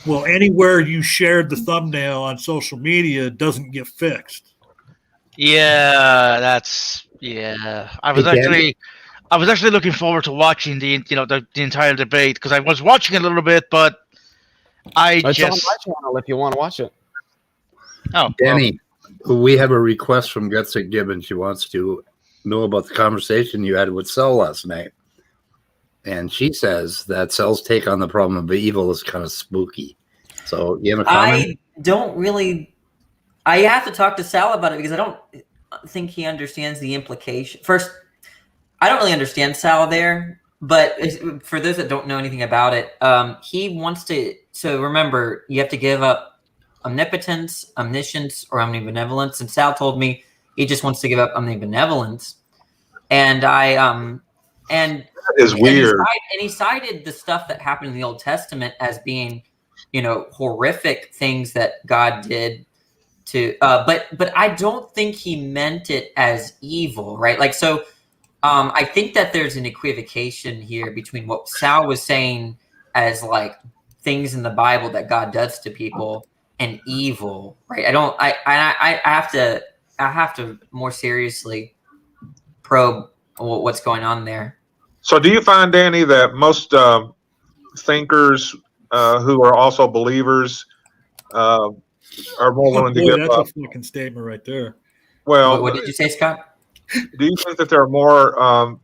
D: Well, anywhere you shared the thumbnail on social media doesn't get fixed.
F: Yeah, that's yeah. I was actually looking forward to watching the entire debate, because I was watching a little bit, but
H: It's on my channel if you want to watch it.
A: Danny, we have a request from Gutsick Gibbon. She wants to know about the conversation you had with Cell last night. And she says that Cell's take on the problem of evil is kind of spooky. So you have a comment?
I: I don't really. I have to talk to Sal about it because I don't think he understands the implication. First, I don't really understand Sal there, but for those that don't know anything about it, he wants to. So remember, you have to give up omnipotence, omniscience, or omnibenevolence. And Sal told me he just wants to give up omnibenevolence. And and
B: is weird.
I: And he cited the stuff that happened in the Old Testament as being, horrific things that God did to. But I don't think he meant it as evil, right? Like so. I think that there's an equivocation here between what Sal was saying as like things in the Bible that God does to people and evil, right? I have to more seriously probe what's going on there.
B: So do you find, Danny, that most thinkers who are also believers are more willing to give
D: that's
B: up?
D: a fucking statement right there.
B: Well,
I: What did you say, Scott?
B: do you think that there are more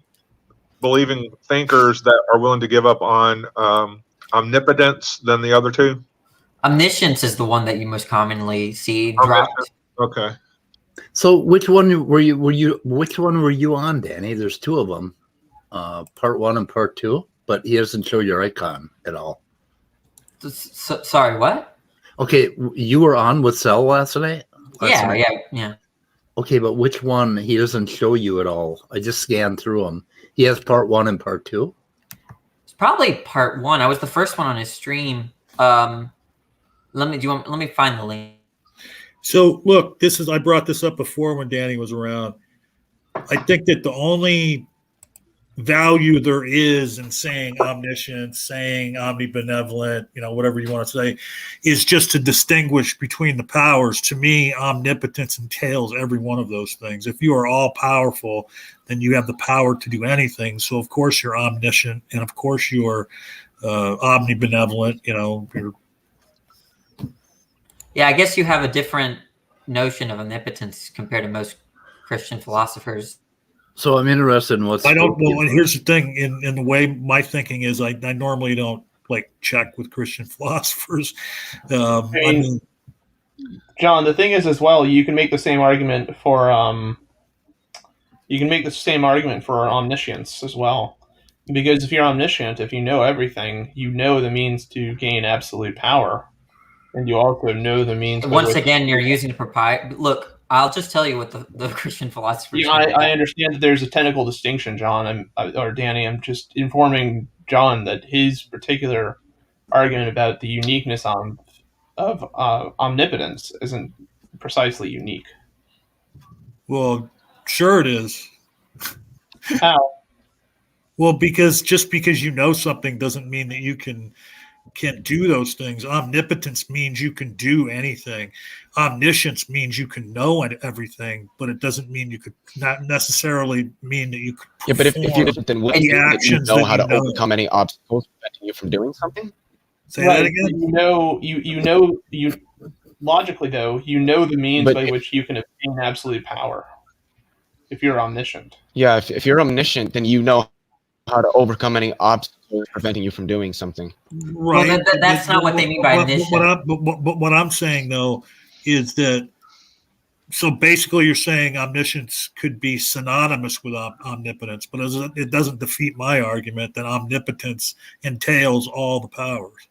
B: believing thinkers that are willing to give up on omnipotence than the other two?
I: Omniscience is the one that you most commonly see dropped.
B: Okay.
A: So which one were you which one were you on, Danny? There's two of them, part 1 and part 2, but he doesn't show your icon at all.
I: Sorry, what?
A: Okay, you were on with Cell last night?
I: Yeah.
A: Okay, but which one? He doesn't show you at all. I just scanned through them. He has part 1 and part 2.
I: It's probably part 1. I was the first one on his stream. Let me find the link.
D: So look, I brought this up before when Danny was around. I think that the only value there is in saying omniscient, saying omnibenevolent, whatever you want to say, is just to distinguish between the powers. To me, omnipotence entails every one of those things. If you are all powerful, then you have the power to do anything. So of course you're omniscient, and of course you're omnibenevolent.
I: Yeah, I guess you have a different notion of omnipotence compared to most Christian philosophers.
A: So I'm interested in what's.
D: I don't know. And here's the thing: in the way my thinking is, I normally don't check with Christian philosophers.
C: John, the thing is, as well, you can make the same argument for omniscience as well, because if you're omniscient, if you know everything, you know the means to gain absolute power, and you also know the means.
I: Once again, you're using the Look. I'll just tell you what the Christian philosophers.
C: Yeah, I understand that there's a technical distinction, John, or Danny. I'm just informing John that his particular argument about the uniqueness of omnipotence isn't precisely unique.
D: Well, sure it is.
C: How?
D: Well, just because you know something doesn't mean that you can do those things. Omnipotence means you can do anything. Omniscience means you can know everything, but it doesn't mean you could not necessarily mean that you could.
H: Yeah, but if you didn't, then wouldn't you know how to overcome any obstacles preventing you from doing something?
D: Say that again.
C: You logically though, you know the means by which you can obtain absolute power. If you're omniscient.
H: Yeah, if you're omniscient, then you know how to overcome any obstacles preventing you from doing something.
D: Right.
I: Well, that's not what they mean by omniscient.
D: But what I'm saying though is that, so basically you're saying omniscience could be synonymous with omnipotence, but it doesn't defeat my argument that omnipotence entails all the powers.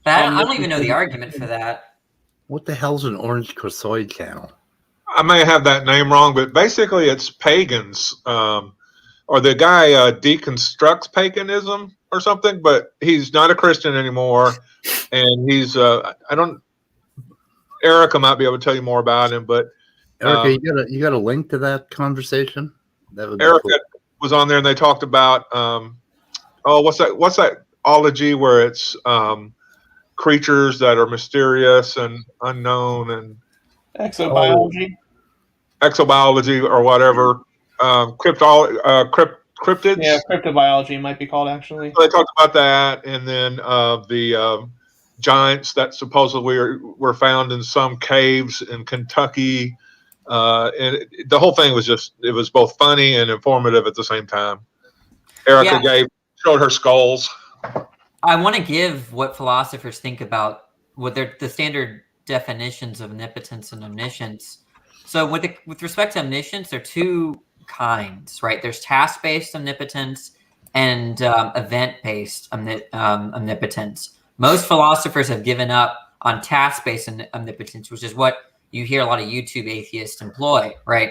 I: But I don't even know the argument for that.
A: What the hell's an Orange Croissant channel?
B: I may have that name wrong, but basically it's pagans. Or the guy deconstructs paganism or something, but he's not a Christian anymore, and he's Erica might be able to tell you more about him, but
A: Erica, you got a link to that conversation? That would be
B: Erica
A: cool.
B: was on there, and they talked about what's that ology where it's creatures that are mysterious and unknown and
C: exobiology
B: or whatever. Cryptids.
C: Yeah, cryptobiology might be called actually.
B: So they talked about that, and then the giants that supposedly were found in some caves in Kentucky, and the whole thing was it was both funny and informative at the same time. Erica showed her skulls.
I: I want to give what philosophers think about what the standard definitions of omnipotence and omniscience. So with respect to omniscience, there are two kinds, right? There's task-based omnipotence and event-based omnipotence. Most philosophers have given up on task-based omnipotence, which is what you hear a lot of YouTube atheists employ, right?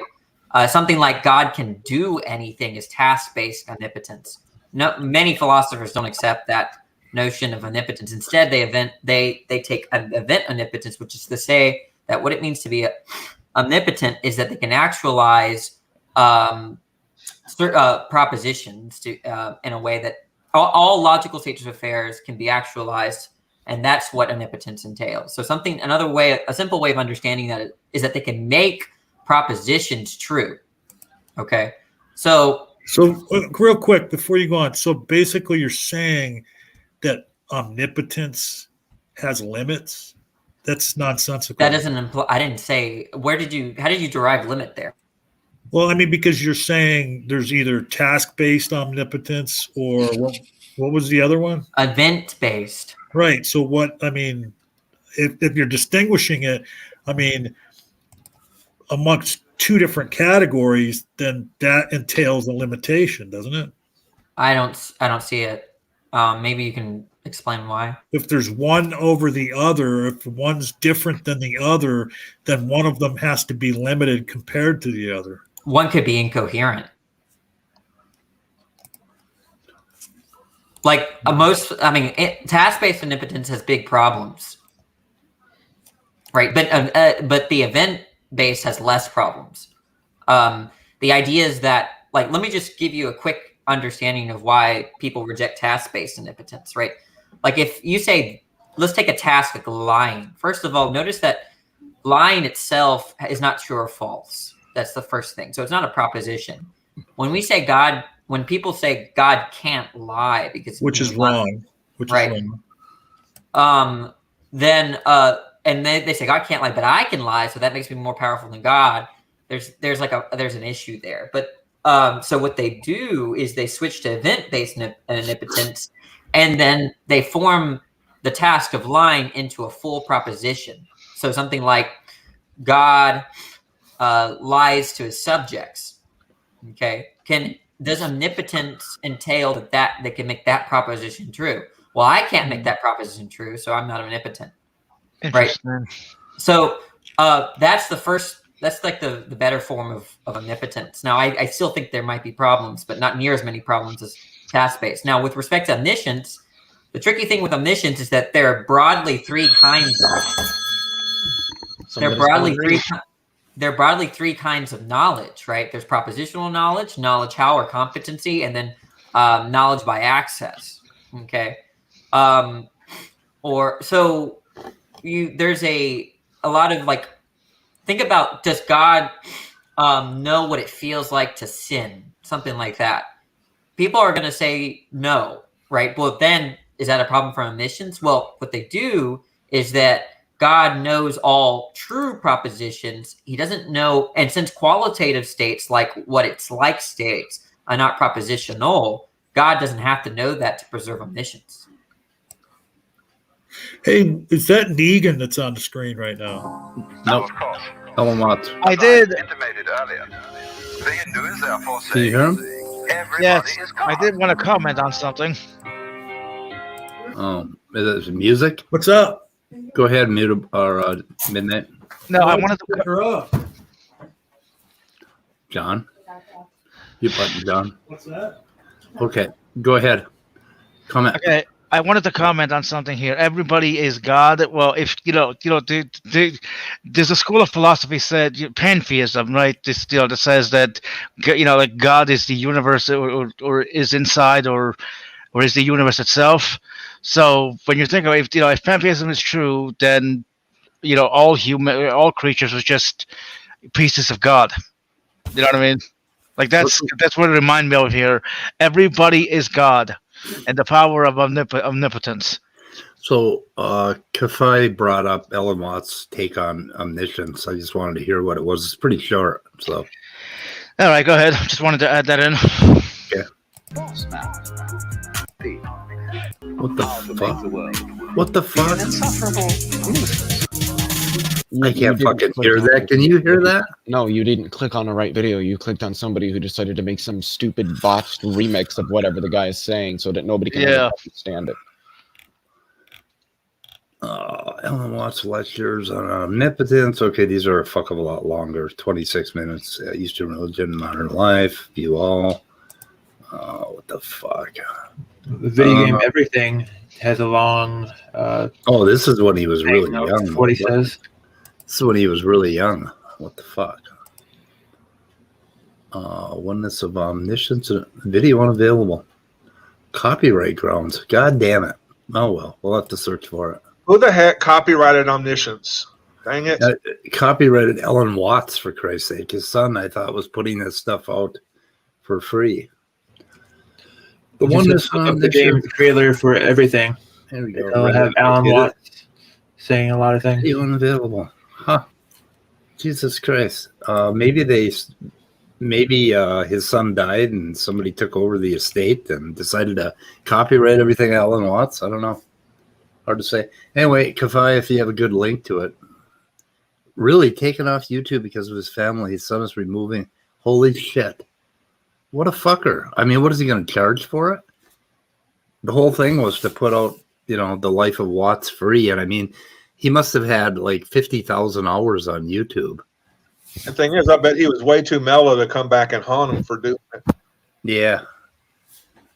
I: Something like God can do anything is task-based omnipotence. No, many philosophers don't accept that notion of omnipotence. Instead, they take event omnipotence, which is to say that what it means to be omnipotent is that they can actualize propositions in a way that all logical states of affairs can be actualized, and that's what omnipotence entails. So a simple way of understanding that is that they can make propositions true. Okay, so
D: real quick before you go on, so basically you're saying that omnipotence has limits? That's nonsensical.
I: That doesn't imply. I didn't say. How did you derive limit there?
D: Well, I mean, because you're saying there's either task-based omnipotence or what was the other one?
I: Event-based.
D: Right. So if you're distinguishing it, I mean, amongst two different categories, then that entails a limitation, doesn't it?
I: I don't see it. Maybe you can explain why.
D: If there's one over the other, if one's different than the other, then one of them has to be limited compared to the other.
I: One could be incoherent. Like task-based omnipotence has big problems, right? But the event-based has less problems. The idea is that, like, let me just give you a quick understanding of why people reject task-based omnipotence, right? Like, if you say, let's take a task like lying. First of all, notice that lying itself is not true or false. That's the first thing. So it's not a proposition. When we say God. When people say God can't lie because
D: which is wrong,
I: then and they say God can't lie, but I can lie, so that makes me more powerful than God. There's an issue there. But so what they do is they switch to event-based omnipotence, and then they form the task of lying into a full proposition. So something like God lies to his subjects. Okay, does omnipotence entail that they can make that proposition true? Well, I can't make that proposition true, so I'm not omnipotent. Right. So that's the first. That's like the better form of omnipotence. Now, I still think there might be problems, but not near as many problems as task-based. Now, with respect to omniscience, the tricky thing with omniscience is that there are broadly three kinds. There are broadly three kinds of knowledge, right? There's propositional knowledge, knowledge how or competency, and then knowledge by access. Okay, there's a lot of like, think about, does God know what it feels like to sin? Something like that. People are going to say no, right? Well, then is that a problem for omniscience? Well, what they do is that God knows all true propositions. He doesn't know, and since qualitative states like what it's like states are not propositional, God doesn't have to know that to preserve omniscience.
D: Hey, is that Negan that's on the screen right now?
A: No. Ellen Watts.
F: I did.
J: Intimated earlier. Hindu is therefore
A: Can you hear him?
F: Yes, I did want to comment on something.
A: Is it music?
D: What's up?
A: Go ahead, mute or midnight.
F: No, I wanted to
D: put her up.
A: John, you button, John.
D: What's that?
A: Okay, go ahead. Comment.
F: Okay, I wanted to comment on something here. Everybody is God. Well, if there's a school of philosophy said pantheism, right? This that says that like God is the universe, or is inside, or is the universe itself. So when you think of if pantheism is true, then all creatures are just pieces of God. You know what I mean? Like that's what it reminds me of here. Everybody is God, and the power of omnipotence.
A: So Kafai brought up Ellen Watts' take on omniscience. I just wanted to hear what it was. It's pretty short. So
F: all right, go ahead. Just wanted to add that in.
A: Okay. What the fuck? What the fuck? I can't fucking hear that. Can you hear that?
H: No, you didn't click on the right video. You clicked on somebody who decided to make some stupid botched remix of whatever the guy is saying so that nobody can understand it.
A: Ellen Watts lectures on omnipotence. Okay, these are a fuck of a lot longer. 26 minutes. Eastern religion, modern life. View all. What the fuck?
G: The video game Everything has a long.
A: This is when he was really young.
G: What he says.
A: This is when he was really young. What the fuck? Oneness of omniscience. Video unavailable. Copyright grounds. God damn it. Oh well, we'll have to search for it.
B: Who the heck copyrighted omniscience? Dang it.
A: Copyrighted Ellen Watts, for Christ's sake. His son, I thought, was putting this stuff out for free. The oneness of
G: the game trailer for Everything.
A: There we go.
G: They'll have Alan Watts saying a lot of things.
A: Video unavailable. Huh. Jesus Christ. Maybe his son died and somebody took over the estate and decided to copyright everything Alan Watts. I don't know. Hard to say. Anyway, Kafai, if you have a good link to it, really taken off YouTube because of his family. His son is removing. Holy shit. What a fucker. I mean, what is he going to charge for it? The whole thing was to put out, you know, The Life of Watts free. And I mean, he must have had like 50,000 hours on YouTube.
B: The thing is, I bet he was way too mellow to come back and haunt him for doing it.
A: Yeah.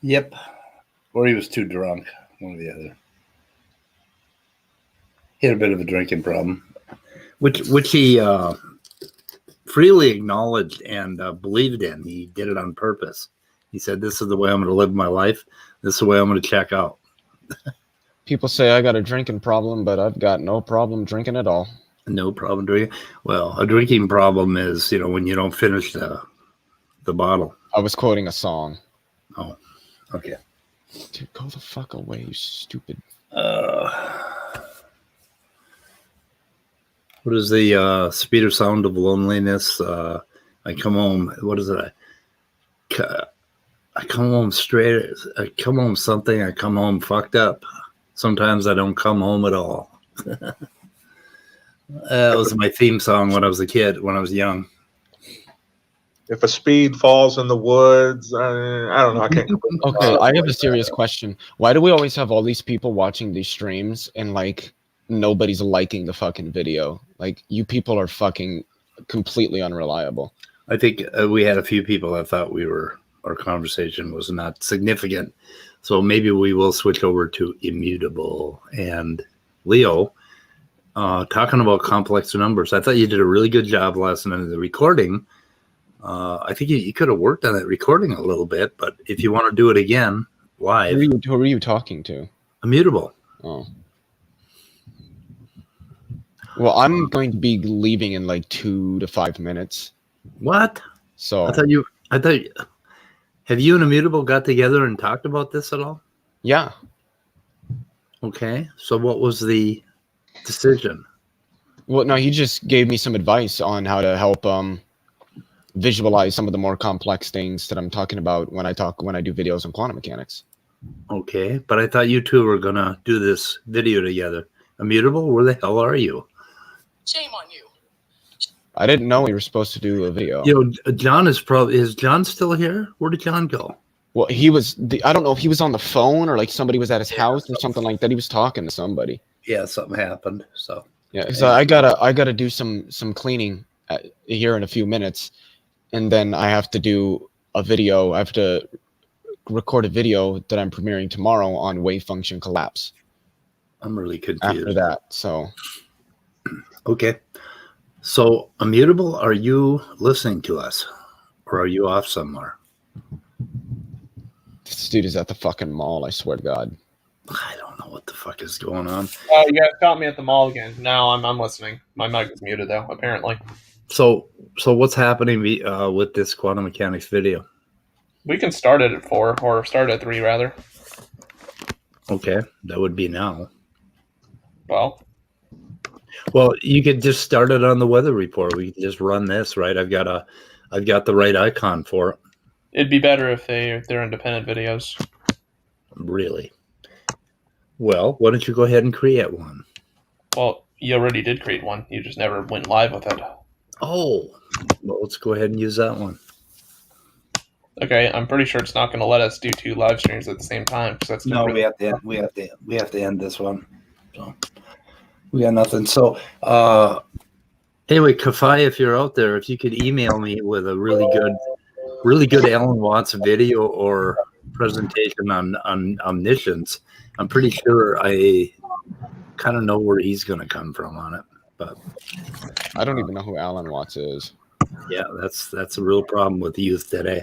A: Yep. Or he was too drunk. One or the other. He had a bit of a drinking problem, which he freely acknowledged and believed in. He did it on purpose. He said, "This is the way I'm going to live my life. This is the way I'm going to check out."
H: People say I got a drinking problem, but I've got no problem drinking at all.
A: No problem drinking. Well, a drinking problem is, you know, when you don't finish the bottle.
H: I was quoting a song.
A: Oh, okay.
H: Dude, go the fuck away, you stupid.
A: What is the speed or sound of loneliness? I come home. What is it? I come home straight. I come home something. I come home fucked up. Sometimes I don't come home at all. That was my theme song when I was a kid, when I was young.
B: If a speed falls in the woods, I don't know. I can't.
H: Okay, I have a serious question. Why do we always have all these people watching these streams and like nobody's liking the fucking video? Like, you people are fucking completely unreliable.
A: I think we had a few people that thought our conversation was not significant. So maybe we will switch over to Immutable. And Leo, talking about complex numbers, I thought you did a really good job last night in the recording. I think you could have worked on that recording a little bit, but if you want to do it again live.
H: Who are you talking to?
A: Immutable.
H: Oh. Well, I'm going to be leaving in like 2 to 5 minutes.
A: What?
H: So
A: I thought have you and Immutable got together and talked about this at all?
H: Yeah.
A: Okay. So what was the decision?
H: Well, no, he just gave me some advice on how to help visualize some of the more complex things that I'm talking about when I do videos on quantum mechanics.
A: Okay, but I thought you two were gonna do this video together. Immutable, where the hell are you?
K: Shame on you.
H: I didn't know we were supposed to do a video.
A: You know, John is John still here? Where did John go?
H: Well, he was. I don't know if he was on the phone or like somebody was at his house or something like that. He was talking to somebody.
A: Yeah, something happened. So
H: yeah, so I gotta do some cleaning here in a few minutes, and then I have to do a video. I have to record a video that I'm premiering tomorrow on wave function collapse.
A: I'm really confused.
H: After that, so
A: okay. So Immutable, are you listening to us, or are you off somewhere?
H: This dude is at the fucking mall. I swear to God.
A: I don't know what the fuck is going on.
C: Oh, you guys caught me at the mall again. No, I'm listening. My mic is muted though, apparently.
A: So what's happening with this quantum mechanics video?
C: We can start it at 4 or start at 3 rather.
A: Okay, that would be now.
C: Well,
A: you could just start it on the weather report. We can just run this, right? I've got the right icon for it.
C: it'd be better if they're independent videos.
A: Really? Well, why don't you go ahead and create one?
C: Well, you already did create one. You just never went live with it.
A: Oh, well, let's go ahead and use that one.
C: Okay, I'm pretty sure it's not going to let us do 2 live streams at the same time because that's
A: No, we have to end this one. So we got nothing. So anyway, Kafai, if you're out there, if you could email me with a really good Alan Watts video or presentation on omniscience, I'm pretty sure I kind of know where he's going to come from on it. But
H: I don't even know who Alan Watts is.
A: Yeah, that's a real problem with the youth today.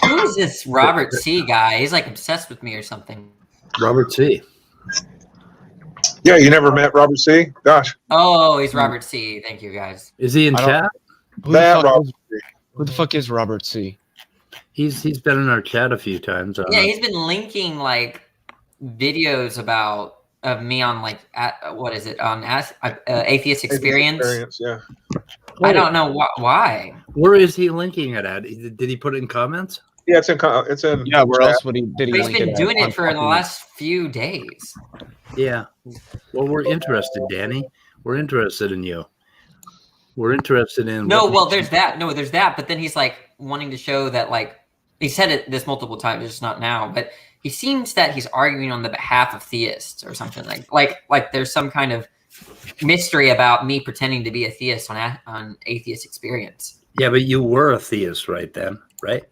I: Who is this Robert C. guy? He's like obsessed with me or something.
A: Robert C.
B: Yeah, you never met Robert C? Gosh.
I: Oh, he's Robert C. Thank you, guys.
A: Is he in chat?
H: Who the fuck is Robert C?
A: He's been in our chat a few times.
I: Yeah, he's been linking like videos of me on like what is it on Atheist Experience?
B: Yeah.
I: I don't know why.
A: Where is he linking it at? Did he put it in comments?
B: Yeah, it's in.
H: Yeah, where
B: chat.
H: else would he? Did he?
I: He's
H: link
I: been
H: it
I: doing
H: at?
I: it for the last few days.
A: Yeah. Well, we're interested, Danny. We're interested in you. We're interested in.
I: No, well, there's that. No, there's that. But then he's like wanting to show that, like, he said it this multiple times, just not now. But he seems that he's arguing on the behalf of theists or something like there's some kind of mystery about me pretending to be a theist on Atheist Experience.
A: Yeah, but you were a theist right then, right?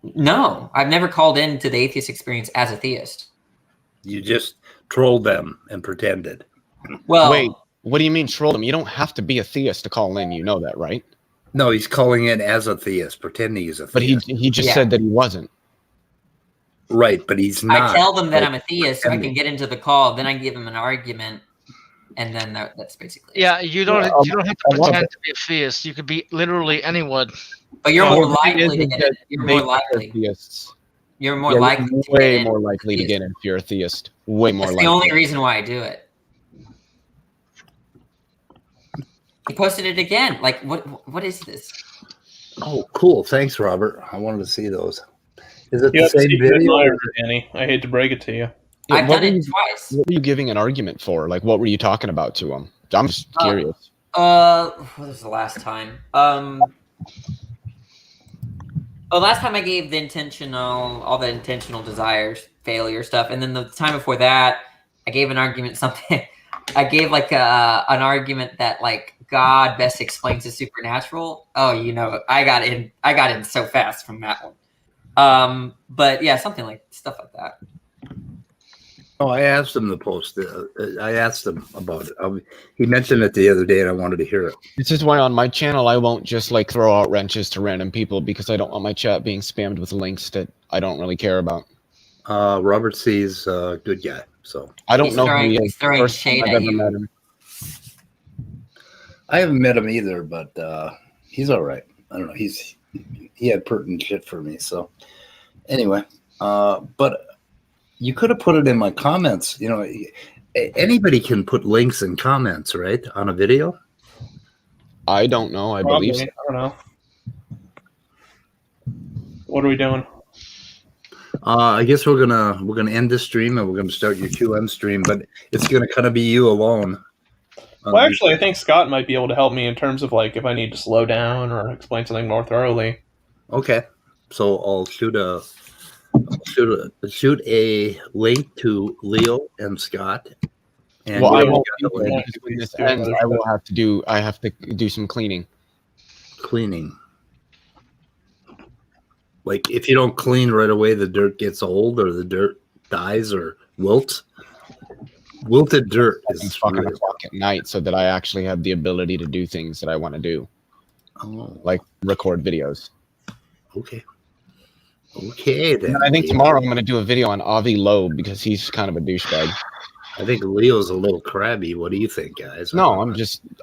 I: No, I've never called into the Atheist Experience as a theist.
A: You just trolled them and pretended.
I: Well,
H: Wait, what do you mean troll them? You don't have to be a theist to call in. You know that, right?
A: No, he's calling in as a theist, pretending he's a theist.
H: But he just said that he wasn't.
A: Right, but he's not.
I: I tell them that I'm a theist so I can get into the call. Then I give them an argument, and then that's basically it.
F: Yeah, you don't have to pretend to be a theist. You could be literally anyone.
I: But you're more likely
H: is
I: to get
H: that
I: it. You're
H: they
I: more
H: are
I: likely.
H: theists.
I: You're more likely. To
H: Way
I: get
H: more
I: in.
H: likely to get in if you're a theist. Way more
I: That's
H: likely.
I: the only reason why I do it. He posted it again. Like, what is this?
A: Oh, cool. Thanks, Robert. I wanted to see those. Is it
C: You
A: the
C: have to
A: same
C: see good
A: video?
C: admirer, Danny. I hate to break it to you.
H: Yeah,
I: I've
H: what
I: done
H: were
I: it
H: you-
I: twice.
H: What were you giving an argument for? Like, what were you talking about to him? I'm just curious.
I: What was the last time? Last time I gave all the intentional desires, failure stuff, and then the time before that, I gave an argument something. I gave like an argument that like God best explains the supernatural. Oh, I got in so fast from that one. But yeah, something like stuff like that.
A: Oh, I asked him to post it. I asked him about it. He mentioned it the other day, and I wanted to hear it.
H: This is why on my channel I won't just like throw out wrenches to random people because I don't want my chat being spammed with links that I don't really care about.
A: Robert C's a good guy, so
H: I don't
I: He's
H: know
I: throwing-
H: who he
I: he's
H: is.
I: throwing
H: First time
I: shade
H: I've
I: at
H: ever
I: you.
H: met him.
A: I haven't met him either, but he's all right. I don't know. He had pertinent shit for me. So anyway, but you could have put it in my comments. Anybody can put links in comments, right, on a video.
H: I don't know. I believe so.
C: I don't know. What are we doing?
A: I guess we're gonna end this stream and we're gonna start your QM stream, but it's gonna kind of be you alone.
C: Well, actually, I think Scott might be able to help me in terms of like if I need to slow down or explain something more thoroughly.
A: Okay, so I'll shoot a link to Leo and Scott. And
H: Well, I
A: Leo
H: won't
A: got
H: be
A: the
H: there
A: link.
H: because when this ends, I have to do some cleaning.
A: Cleaning. Like if you don't clean right away, the dirt gets old or the dirt dies or wilts. Wilted dirt is
H: fucking
A: really-
H: o'clock at night so that I actually have the ability to do things that I want to do,
A: Oh,
H: like record videos.
A: okay. Okay, then.
H: And I think tomorrow I'm going to do a video on Avi Loeb because he's kind of a douchebag.
A: I think Leo's a little crabby. What do you think, guys?
H: No,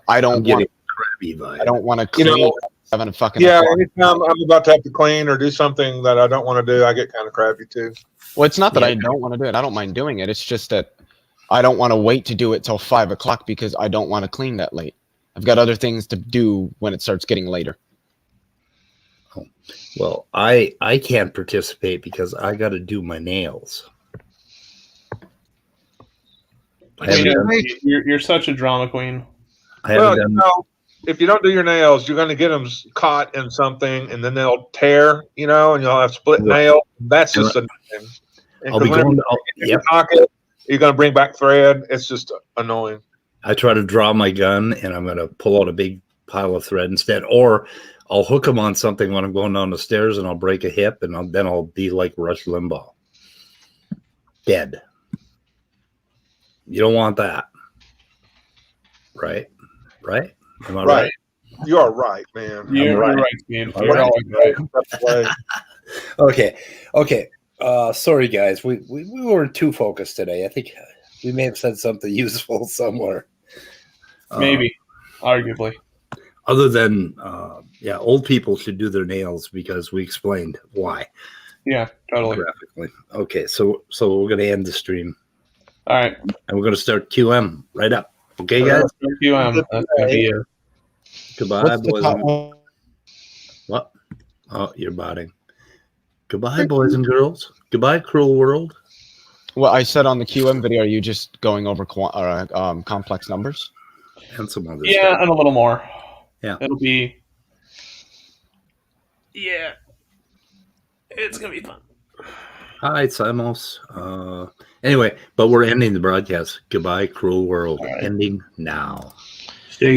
H: I don't
A: getting
H: want
A: crabby vibe.
H: I don't want to clean having a fucking
B: Yeah,
H: o'clock.
B: anytime I'm about to have to clean or do something that I don't want to do, I get kind of crabby too.
H: Well, it's not that
A: Yeah.
H: I don't want to do it. I don't mind doing it. It's just that I don't want to wait to do it till 5 o'clock because I don't want to clean that late. I've got other things to do when it starts getting later.
A: Well, I can't participate because I got to do my nails. I haven't done,
C: You're such a drama queen.
A: I haven't
B: Well,
A: done
B: if you don't do your nails, you're going to get them caught in something, and then they'll tear, and you'll have split nail. That's just annoying.
A: I'll be going.
B: In your pocket, you're going to bring back thread. It's just annoying.
A: I try to draw my gun, and I'm going to pull out a big pile of thread instead, or I'll hook them on something when I'm going down the stairs, and I'll break a hip, and then I'll be like Rush Limbaugh, dead. You don't want that, right? Right? Am I right?
B: You are right, man.
C: You're
A: right.
C: right, Steve.
A: I'm
C: You're
A: right.
C: always right.
B: That's the way.
A: Okay. Sorry, guys. We weren't too focused today. I think we may have said something useful somewhere.
C: Maybe, arguably.
A: Other than, old people should do their nails because we explained why.
C: Yeah, totally.
A: Graphically. Okay, so we're going to end the stream.
C: All right.
A: And we're going to start QM right up. Okay, guys?
C: QM. That's gonna be it.
A: Goodbye,
H: What's the
A: boys.
H: top-
A: What? Oh, you're botting. Goodbye, boys and girls. Goodbye, cruel world.
H: What I said on the QM video, are you just going over complex numbers?
A: And some other
C: Yeah,
A: stuff.
C: and a little more.
A: Yeah.
C: It'll be. Yeah. It's going to be fun.
A: Hi, Simos. Anyway, but we're ending the broadcast. Goodbye, cruel world.
C: All right.
A: Ending now.